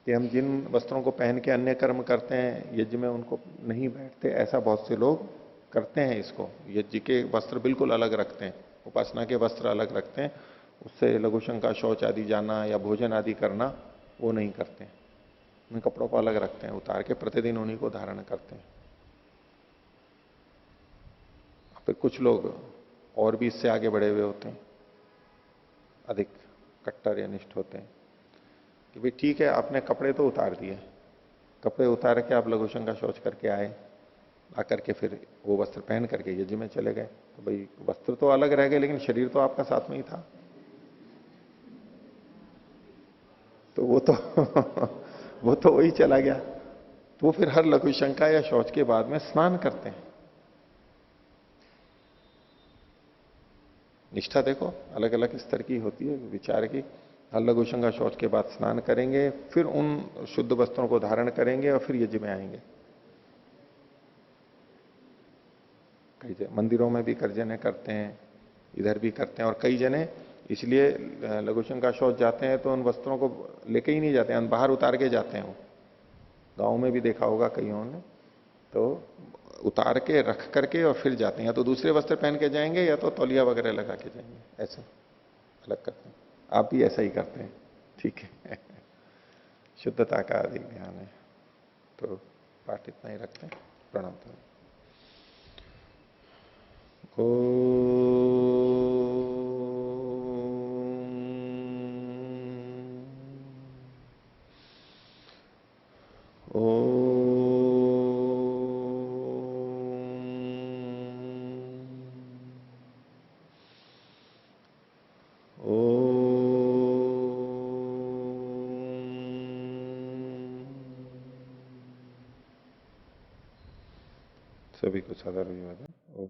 कि हम जिन वस्त्रों को पहन के अन्य कर्म करते हैं यज्ञ में उनको नहीं बैठते, ऐसा बहुत से लोग करते हैं इसको, यज्ञ के वस्त्र बिल्कुल अलग रखते हैं, उपासना के वस्त्र अलग रखते हैं, उससे लघुशंका शौच आदि जाना या भोजन आदि करना वो नहीं करते हैं, उन कपड़ों को अलग रखते हैं, उतार के प्रतिदिन उन्हीं को धारण करते हैं। फिर कुछ लोग और भी इससे आगे बढ़े हुए होते हैं, अधिक कट्टर या निष्ठ होते हैं कि भाई ठीक है आपने कपड़े तो उतार दिए, कपड़े उतार के आप लघुशंका शौच करके आए, आकर के फिर वो वस्त्र पहन करके यज्ञ में चले गए, तो भाई वस्त्र तो अलग रह गए लेकिन शरीर तो आपका साथ में ही था, तो वो तो वो तो वही चला गया। तो वो फिर हर लघुशंका या शौच के बाद में स्नान करते हैं। निष्ठा देखो अलग अलग स्तर की होती है विचार की। हर लघुशंका शौच के बाद स्नान करेंगे, फिर उन शुद्ध वस्त्रों को धारण करेंगे और फिर यज्ञ में आएंगे। कई मंदिरों में भी कई जने करते हैं, इधर भी करते हैं, और कई जने इसलिए लघुशंका शौच जाते हैं तो उन वस्त्रों को लेके ही नहीं जाते हैं, बाहर उतार के जाते हैं। वो गांव में भी देखा होगा कईयों ने, तो उतार के रख करके और फिर जाते हैं, या तो दूसरे वस्त्र पहन के जाएंगे या तो तौलिया वगैरह लगा के जाएंगे, ऐसे अलग करते हैं। आप भी ऐसा ही करते हैं, ठीक है। शुद्धता का अधिक ध्यान है, तो पाठ इतना ही रखते हैं। प्रणाम। ओ सभी को सादर अभिवादन।